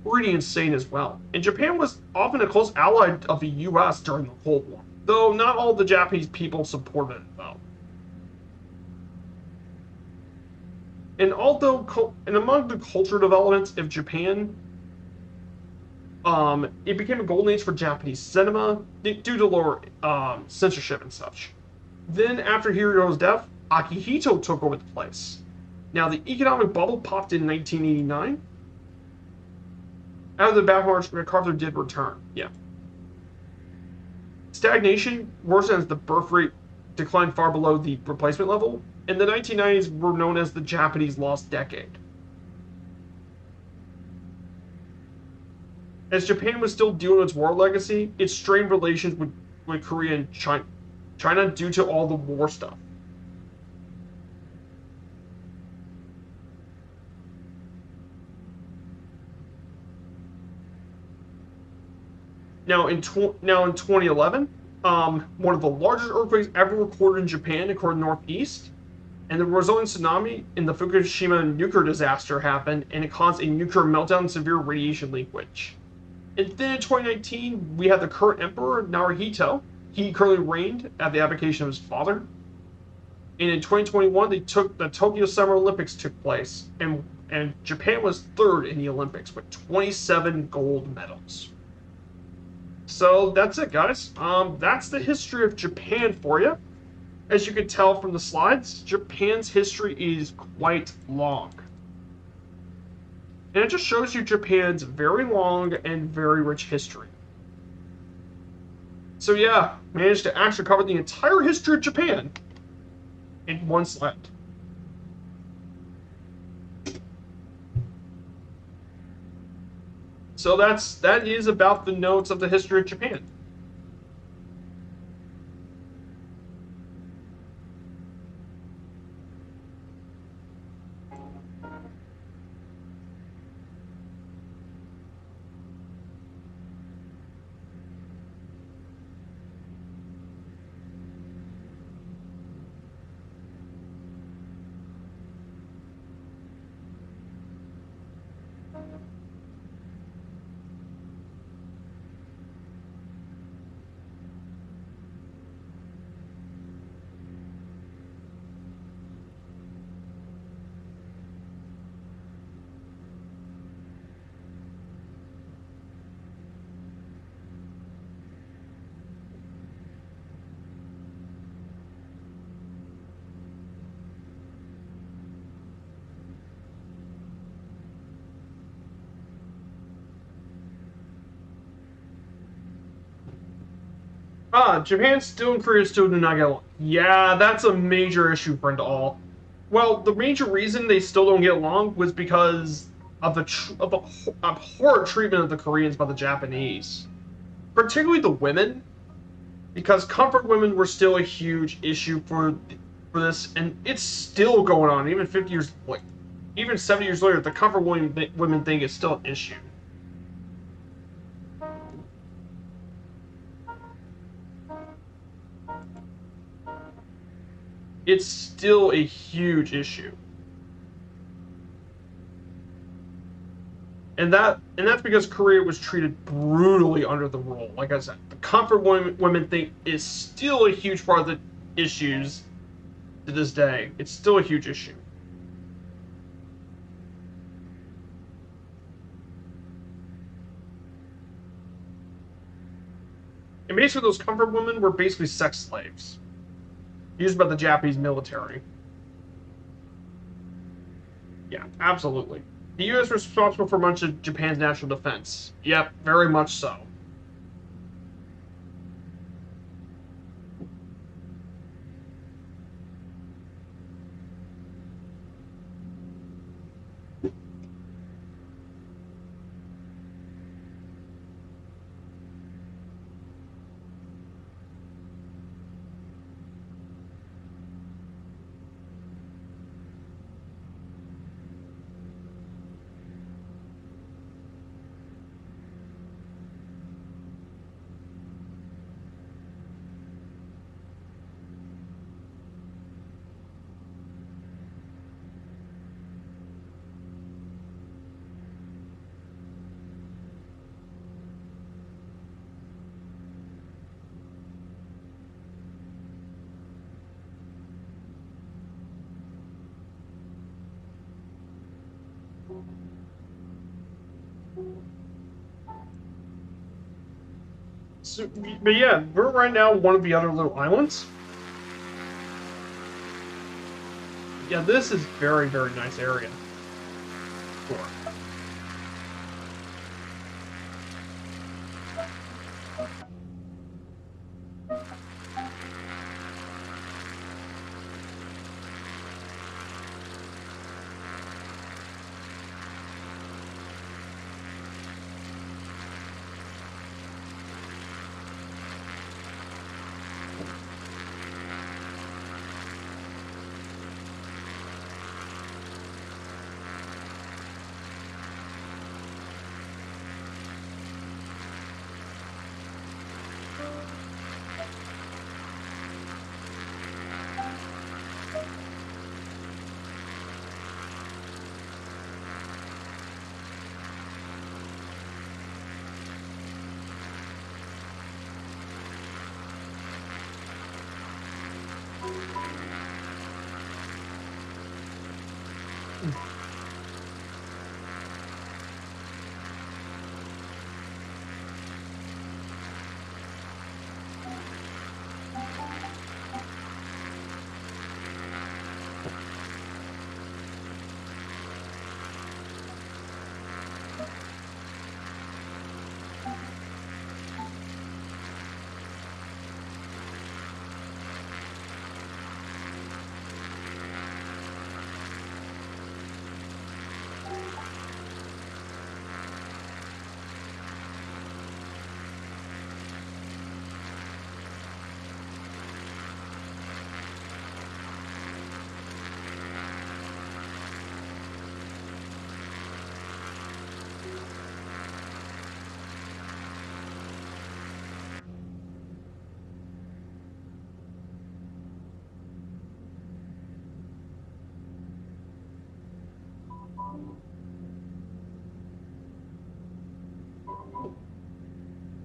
Pretty insane as well. And Japan was often a close ally of the US during the Cold War, though not all the Japanese people supported it, though. And among the cultural developments of Japan, it became a golden age for Japanese cinema due to lower censorship and such. Then, after Hirohito's death, Akihito took over the place. Now, the economic bubble popped in 1989. Out of the backmarch, MacArthur did return. Yeah. Stagnation worsened as the birth rate declined far below the replacement level, and the 1990s were known as the Japanese lost decade. As Japan was still dealing with its war legacy, it strained relations with Korea and China due to all the war stuff. Now in 2011, one of the largest earthquakes ever recorded in Japan occurred northeast, and the resulting tsunami in the Fukushima nuclear disaster happened, and it caused a nuclear meltdown and severe radiation leakage. And then in 2019, we had the current emperor, Naruhito. He currently reigned at the abdication of his father. And in 2021, the Tokyo Summer Olympics took place, and Japan was third in the Olympics with 27 gold medals. So that's it, guys. That's the history of Japan for you. As you can tell from the slides, Japan's history is quite long. And it just shows you Japan's very long and very rich history. So yeah, managed to actually cover the entire history of Japan in one slide. So that is about the notes of the history of Japan. Japan still and Korea still do not get along. Yeah, that's a major issue, friend all. Well, the major reason they still don't get along was because of the abhorrent treatment of the Koreans by the Japanese. Particularly the women. because comfort women were still a huge issue for this, and it's still going on. Even 50 years, like even 70 years later, the comfort women thing is still an issue. It's still a huge issue. And that's because Korea was treated brutally under the rule. Like I said, the comfort women thing is still a huge part of the issues to this day. It's still a huge issue. And basically, those comfort women were basically sex slaves used by the Japanese military. Yeah, absolutely. The U.S. was responsible for much of Japan's national defense. Yep, very much so. So, but yeah, we're right now one of the other little islands. Yeah, this is very, very nice area. Cool.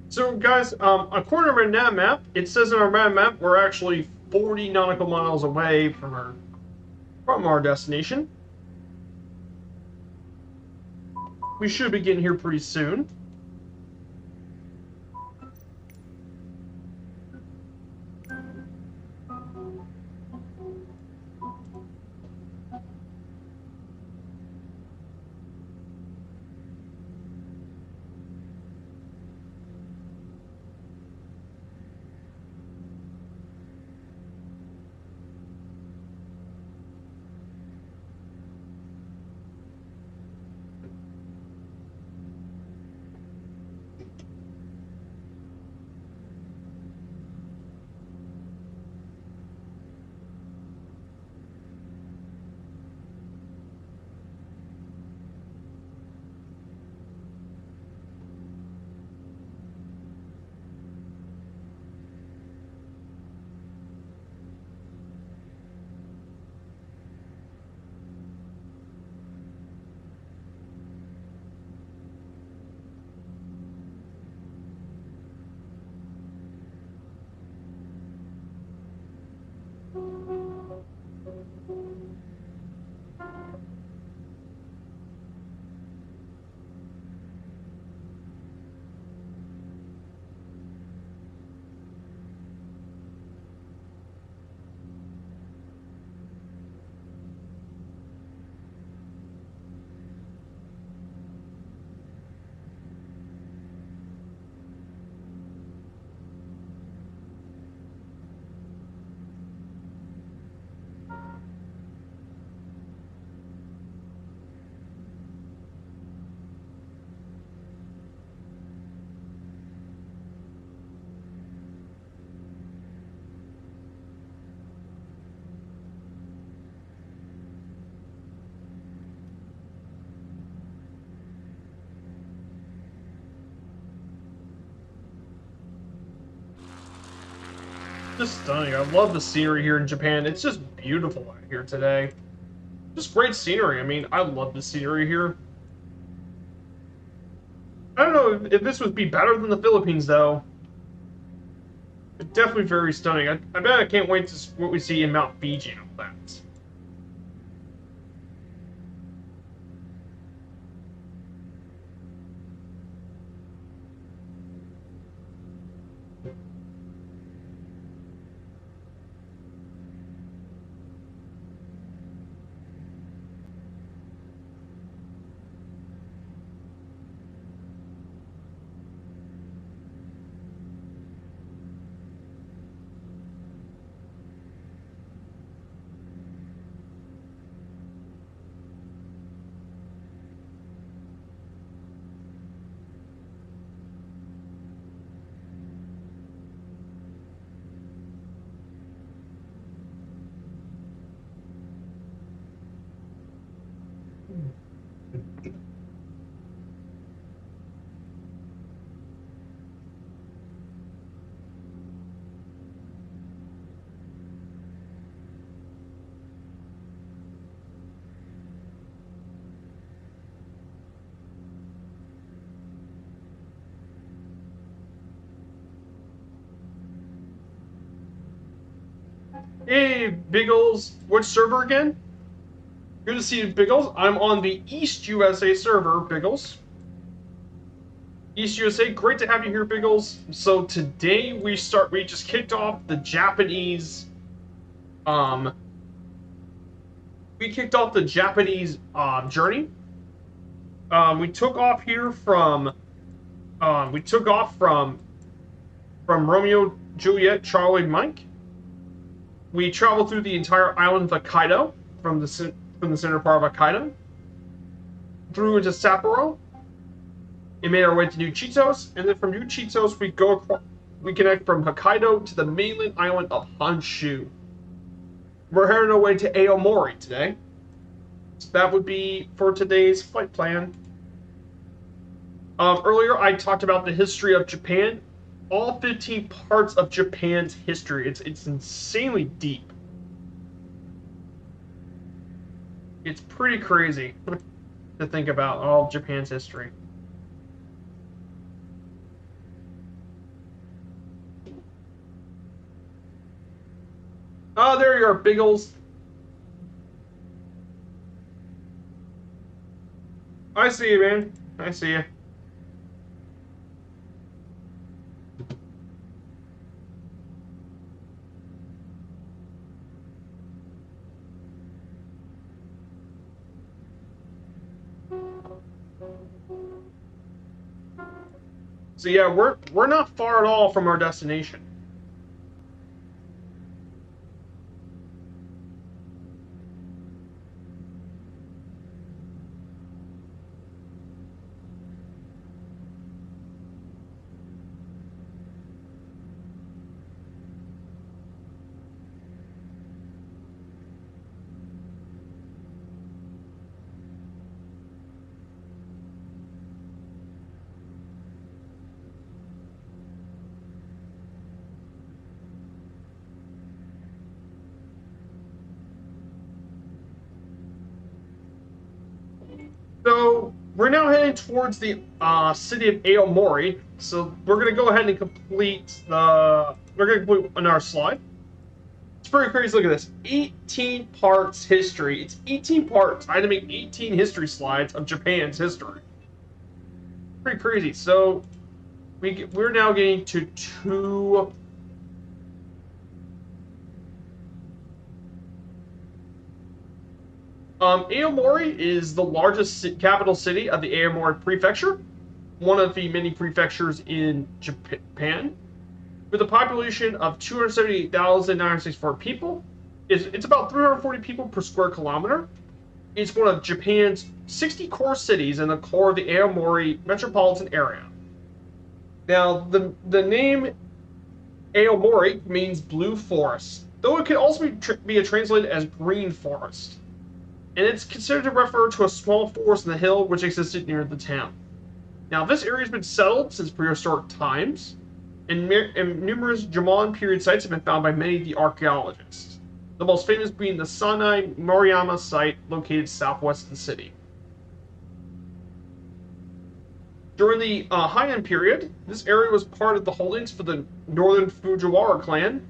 So, guys, according to our map, it says in our map we're actually 40 nautical miles away from our destination. We should be getting here pretty soon. Just stunning. I love the scenery here in Japan. It's just beautiful out here today. Just great scenery. I mean, I love the scenery here. I don't know if this would be better than the Philippines, though. It's definitely very stunning. I bet I can't wait to see what we see in Mount Fuji and all that. Hey, Biggles. Which server again? Good to see you, Biggles. I'm on the East USA server, Biggles. East USA, great to have you here, Biggles. So today we just kicked off the Japanese, journey. We took off here from Romeo, Juliet, Charlie, Mike. We traveled through the entire island of Hokkaido, from the center part of Hokkaido, through into Sapporo. We made our way to New Chitos, and then from New Chitos we connect from Hokkaido to the mainland island of Honshu. We're heading our way to Aomori today. So that would be for today's flight plan. Earlier I talked about the history of Japan. All 15 parts of Japan's history. It's insanely deep. It's pretty crazy to think about all of Japan's history. Oh, there you are, Biggles. I see you, man. I see you. So yeah, we're not far at all from our destination. So we're now heading towards the city of Aomori. So we're gonna go ahead and complete on our slide. It's pretty crazy. Look at this: 18 parts history. It's 18 parts. I had to make 18 history slides of Japan's history. Pretty crazy. So we're now getting to two. Aomori is the largest capital city of the Aomori Prefecture, one of the many prefectures in Japan, with a population of 278,964 people. It's about 340 people per square kilometer. It's one of Japan's 60 core cities in the core of the Aomori metropolitan area. Now, the name Aomori means blue forest, though it could also be translated as green forest. And it's considered to refer to a small forest in the hill which existed near the town. Now, this area has been settled since prehistoric times, and numerous Jomon period sites have been found by many of the archaeologists. The most famous being the Sanai Moriyama site located southwest of the city. During the Heian period, this area was part of the holdings for the northern Fujiwara clan,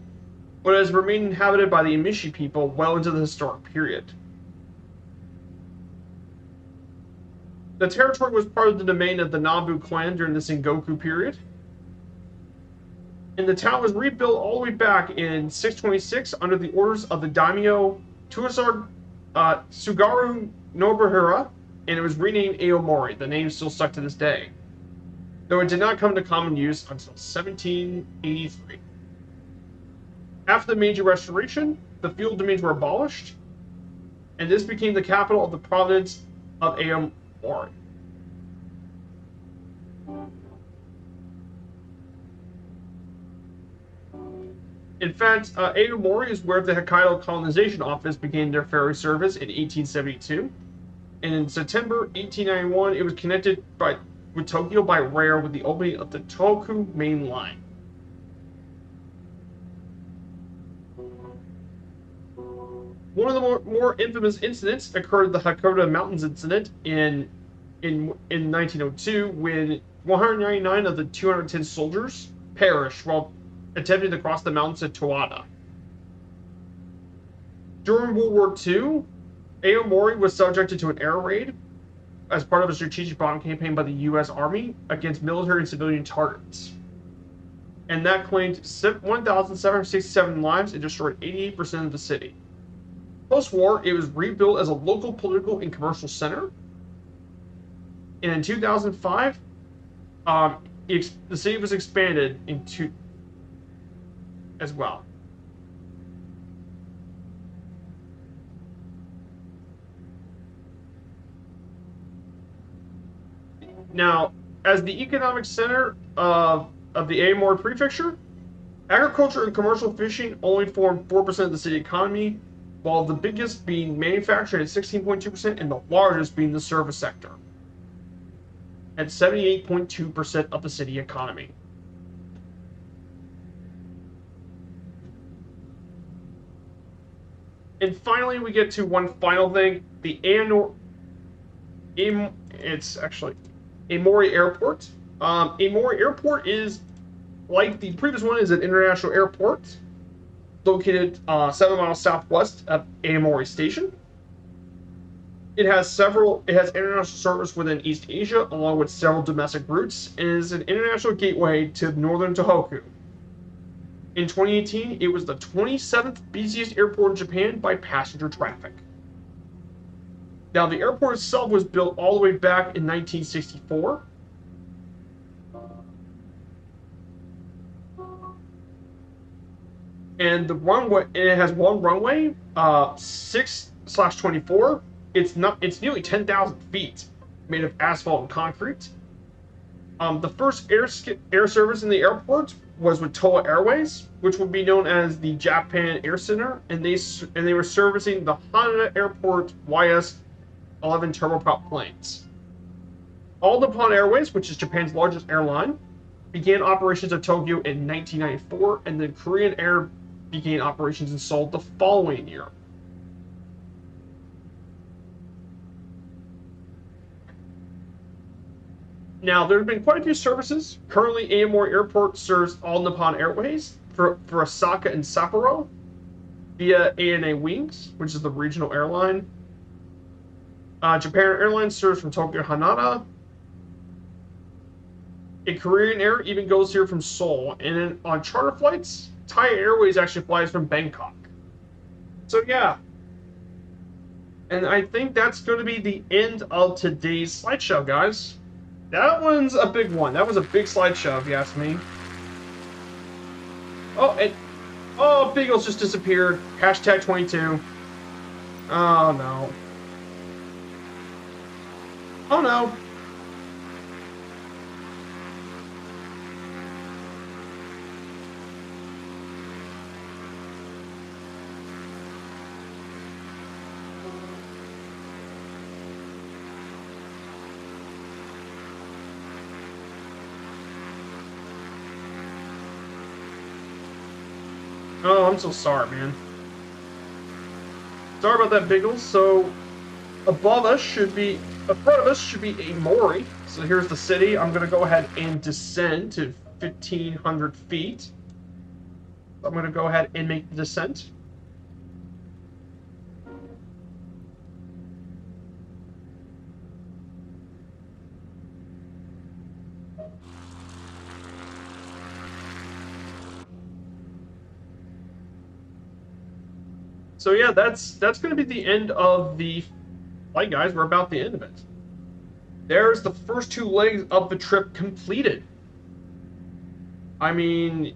but has remained inhabited by the Emishi people well into the historic period. The territory was part of the domain of the Nambu clan during the Sengoku period, and the town was rebuilt all the way back in 626 under the orders of the daimyo Tuasar Sugaru Nobuhira, and it was renamed Aomori. The name still stuck to this day, though it did not come into common use until 1783. After the Meiji Restoration, the feudal domains were abolished, and this became the capital of the province of Aomori. In fact, Aomori is where the Hokkaido Colonization Office began their ferry service in 1872, and in September 1891, it was connected with Tokyo by rail with the opening of the Tohoku Main Line. One of the more infamous incidents occurred at the Hakoda Mountains incident in 1902, when 199 of the 210 soldiers perished while attempting to cross the mountains to Toada. During World War II, Aomori was subjected to an air raid as part of a strategic bomb campaign by the U.S. Army against military and civilian targets. And that claimed 1,767 lives and destroyed 88% of the city. Post-war, it was rebuilt as a local political and commercial center. And in 2005, the city was expanded into as well. Now, as the economic center of the Aomori Prefecture, agriculture and commercial fishing only form 4% of the city economy, while the biggest being manufacturing at 16.2% and the largest being the service sector at 78.2% of the city economy. And finally, we get to one final thing: the it's actually Aomori Airport. Aomori Airport is, like the previous one, is an international airport located 7 miles southwest of Aomori Station. It has international service within East Asia, along with several domestic routes, and is an international gateway to northern Tohoku. In 2018, it was the 27th busiest airport in Japan by passenger traffic. Now, the airport itself was built all the way back in 1964. And it has one runway, 6/24. It's nearly 10,000 feet, made of asphalt and concrete. The first air service in the airport was with Toa Airways, which would be known as the Japan Air Center, and they were servicing the Haneda Airport YS-11 turboprop planes. All Nippon Airways, which is Japan's largest airline, began operations at Tokyo in 1994, and then Korean Air began operations in Seoul the following year. Now, there have been quite a few services. Currently, Aomori Airport serves All Nippon Airways for Osaka and Sapporo via ANA Wings, which is the regional airline. Japan Airlines serves from Tokyo Haneda. And Korean Air even goes here from Seoul. And then on charter flights, Thai Airways actually flies from Bangkok. So yeah. And I think that's going to be the end of today's slideshow, guys. That one's a big one. That was a big slideshow, if you ask me. Oh, Beagles just disappeared. Hashtag 22. Oh, no. Oh, no. Oh, I'm so sorry, man. Sorry about that, Biggles. So, above us should be, in front of us should be a Mori. So here's the city. I'm going to go ahead and descend to 1,500 feet. I'm going to go ahead and make the descent. So yeah, that's going to be the end of the flight, guys. We're about the end of it. There's the first two legs of the trip completed. I mean,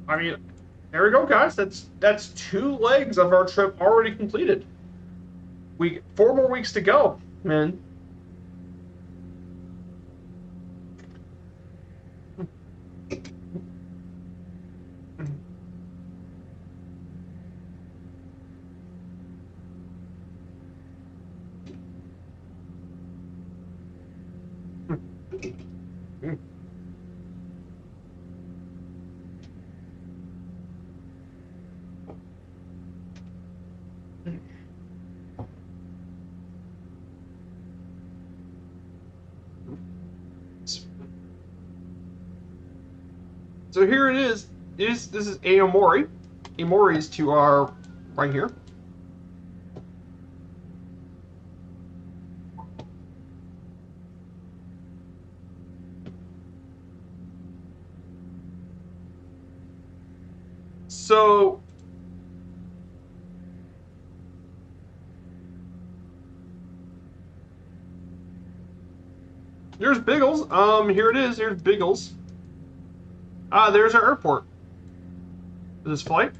there we go, guys. That's two legs of our trip already completed. We 4 more weeks to go, man. So here it is. This is Aomori. Aomori is to our right here. So there's Biggles. Here it is. Here's Biggles. There's our airport. This flight.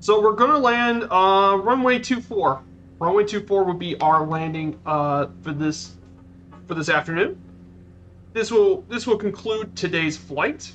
So we're gonna land runway 24. Runway 24 would be our landing for this afternoon. This will conclude today's flight.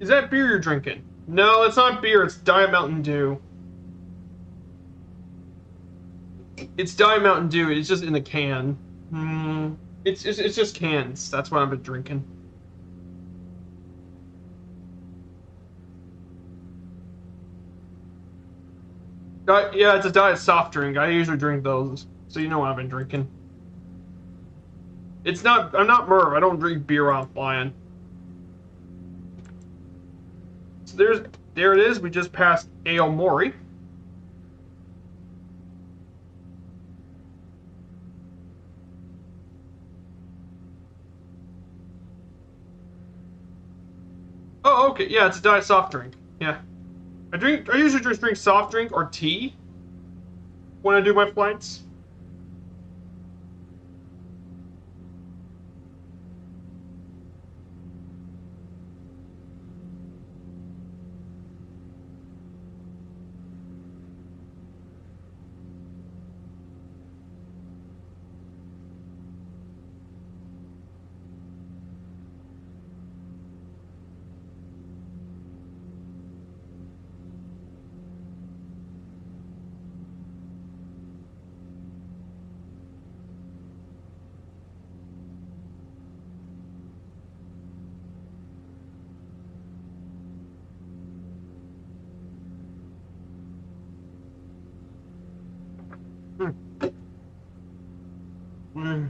Is that beer you're drinking? No, it's not beer. It's Diet Mountain Dew. It's Diet Mountain Dew. It's just in a can. It's just cans. That's what I've been drinking. Yeah, it's a diet soft drink. I usually drink those, so you know what I've been drinking. It's not. I'm not Merv. I don't drink beer while I'm flying. So there it is. We just passed Aomori. Oh, okay. Yeah, it's a diet soft drink. Yeah. I usually just drink soft drink or tea when I do my flights. Hmm. Mm.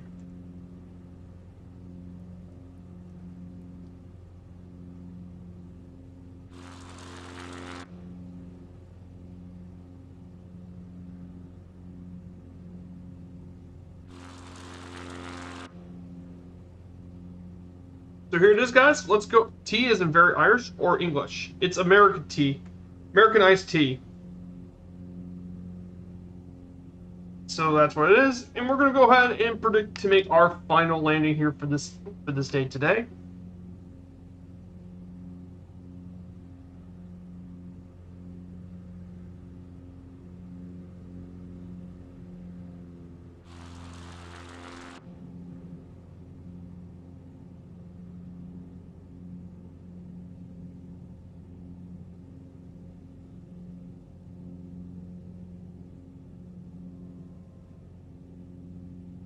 So here it is, guys. Let's go. Tea isn't very Irish or English. It's American tea. American iced tea. So that's what it is. And we're going to go ahead and predict to make our final landing here for this day today.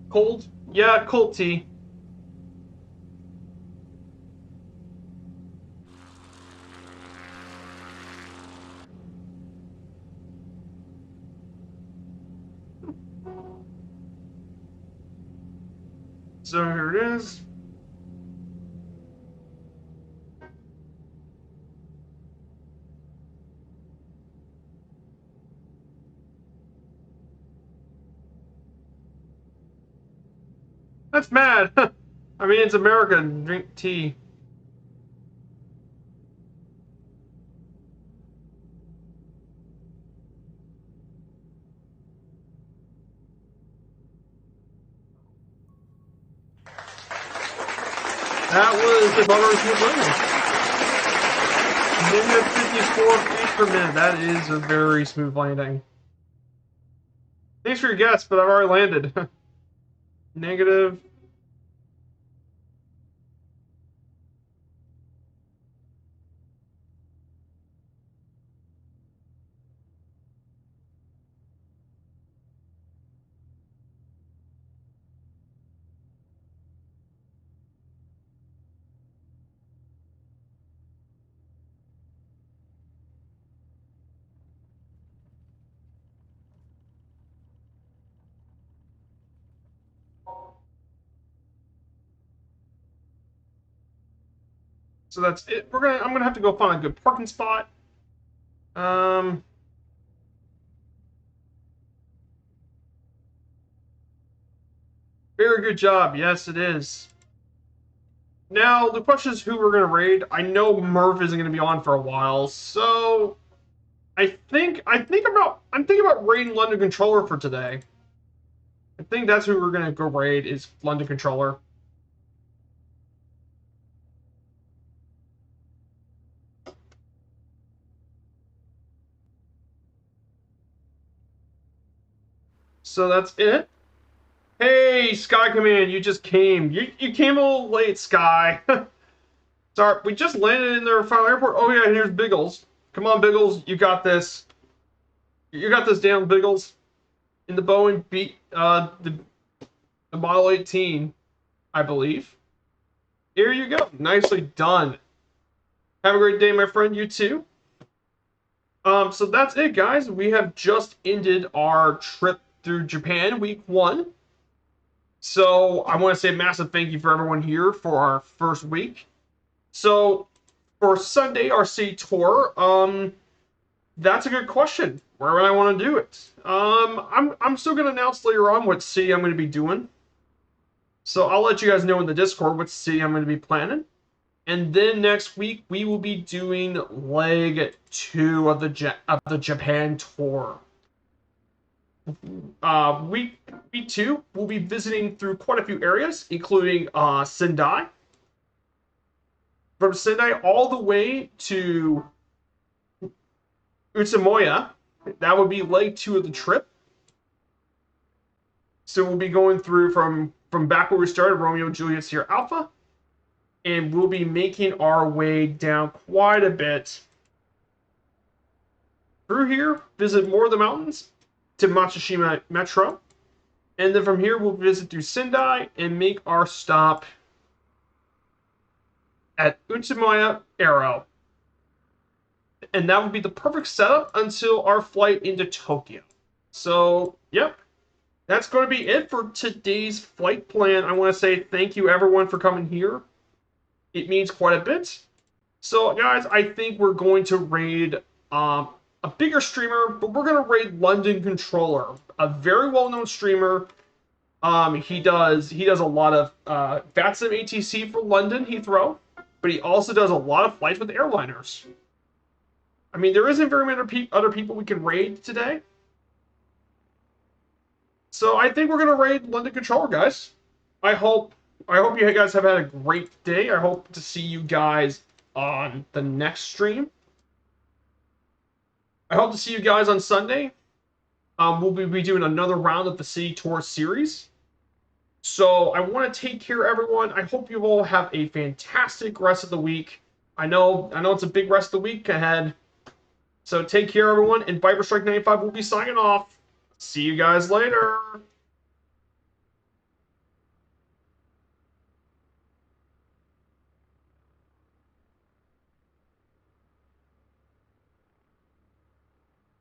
Cold? Yeah, cold tea. So here it is. That's mad. I mean, it's America. Drink tea. That was the Butter's Minute 54 feet per minute. That is a very smooth landing. Thanks for your guess, but I've already landed. Negative. So that's it. I'm gonna have to go find a good parking spot. Um, Very good job. Yes, it is. Now the question is who we're gonna raid. I know Murph isn't gonna be on for a while, so I'm thinking about raiding London Controller for today. I think that's who we're gonna go raid is London Controller. So that's it. Hey, Sky Command, you just came. You came a little late, Sky. Sorry, we just landed in their final airport. Oh yeah, here's Biggles. Come on, Biggles, you got this. You got this, damn Biggles. In the Boeing the Model 18, I believe. Here you go. Nicely done. Have a great day, my friend. You too. So that's it, guys. We have just ended our trip through Japan, week 1. So I want to say a massive thank you for everyone here for our first week. So for Sunday, our city tour, that's a good question. Where would I want to do it? I'm still going to announce later on what city I'm going to be doing. So I'll let you guys know in the Discord what city I'm going to be planning. And then next week we will be doing leg 2 of the Japan tour. Week 2 we'll be visiting through quite a few areas, including Sendai. From Sendai all the way to Utsunomiya. That would be leg 2 of the trip. So we'll be going through from back where we started, Romeo, Juliet, Sierra Alpha, and we'll be making our way down quite a bit through here, visit more of the mountains to Matsushima Metro, and then from here we'll visit through Sendai and make our stop at Utsunomiya Arrow. And that would be the perfect setup until our flight into Tokyo. So, yep. That's going to be it for today's flight plan. I want to say thank you, everyone, for coming here. It means quite a bit. So, guys, I think we're going to raid a bigger streamer, but we're going to raid London Controller, a very well-known streamer. He does a lot of VATSIM ATC for London Heathrow, but he also does a lot of flights with airliners. I mean, there isn't very many other people we can raid today. So I think we're going to raid London Controller, guys. I hope you guys have had a great day. I hope to see you guys on the next stream. I hope to see you guys on Sunday. We'll be doing another round of the City Tour series. So I want to take care, everyone. I hope you all have a fantastic rest of the week. I know it's a big rest of the week ahead. So take care, everyone. And Viper Strike 95 will be signing off. See you guys later.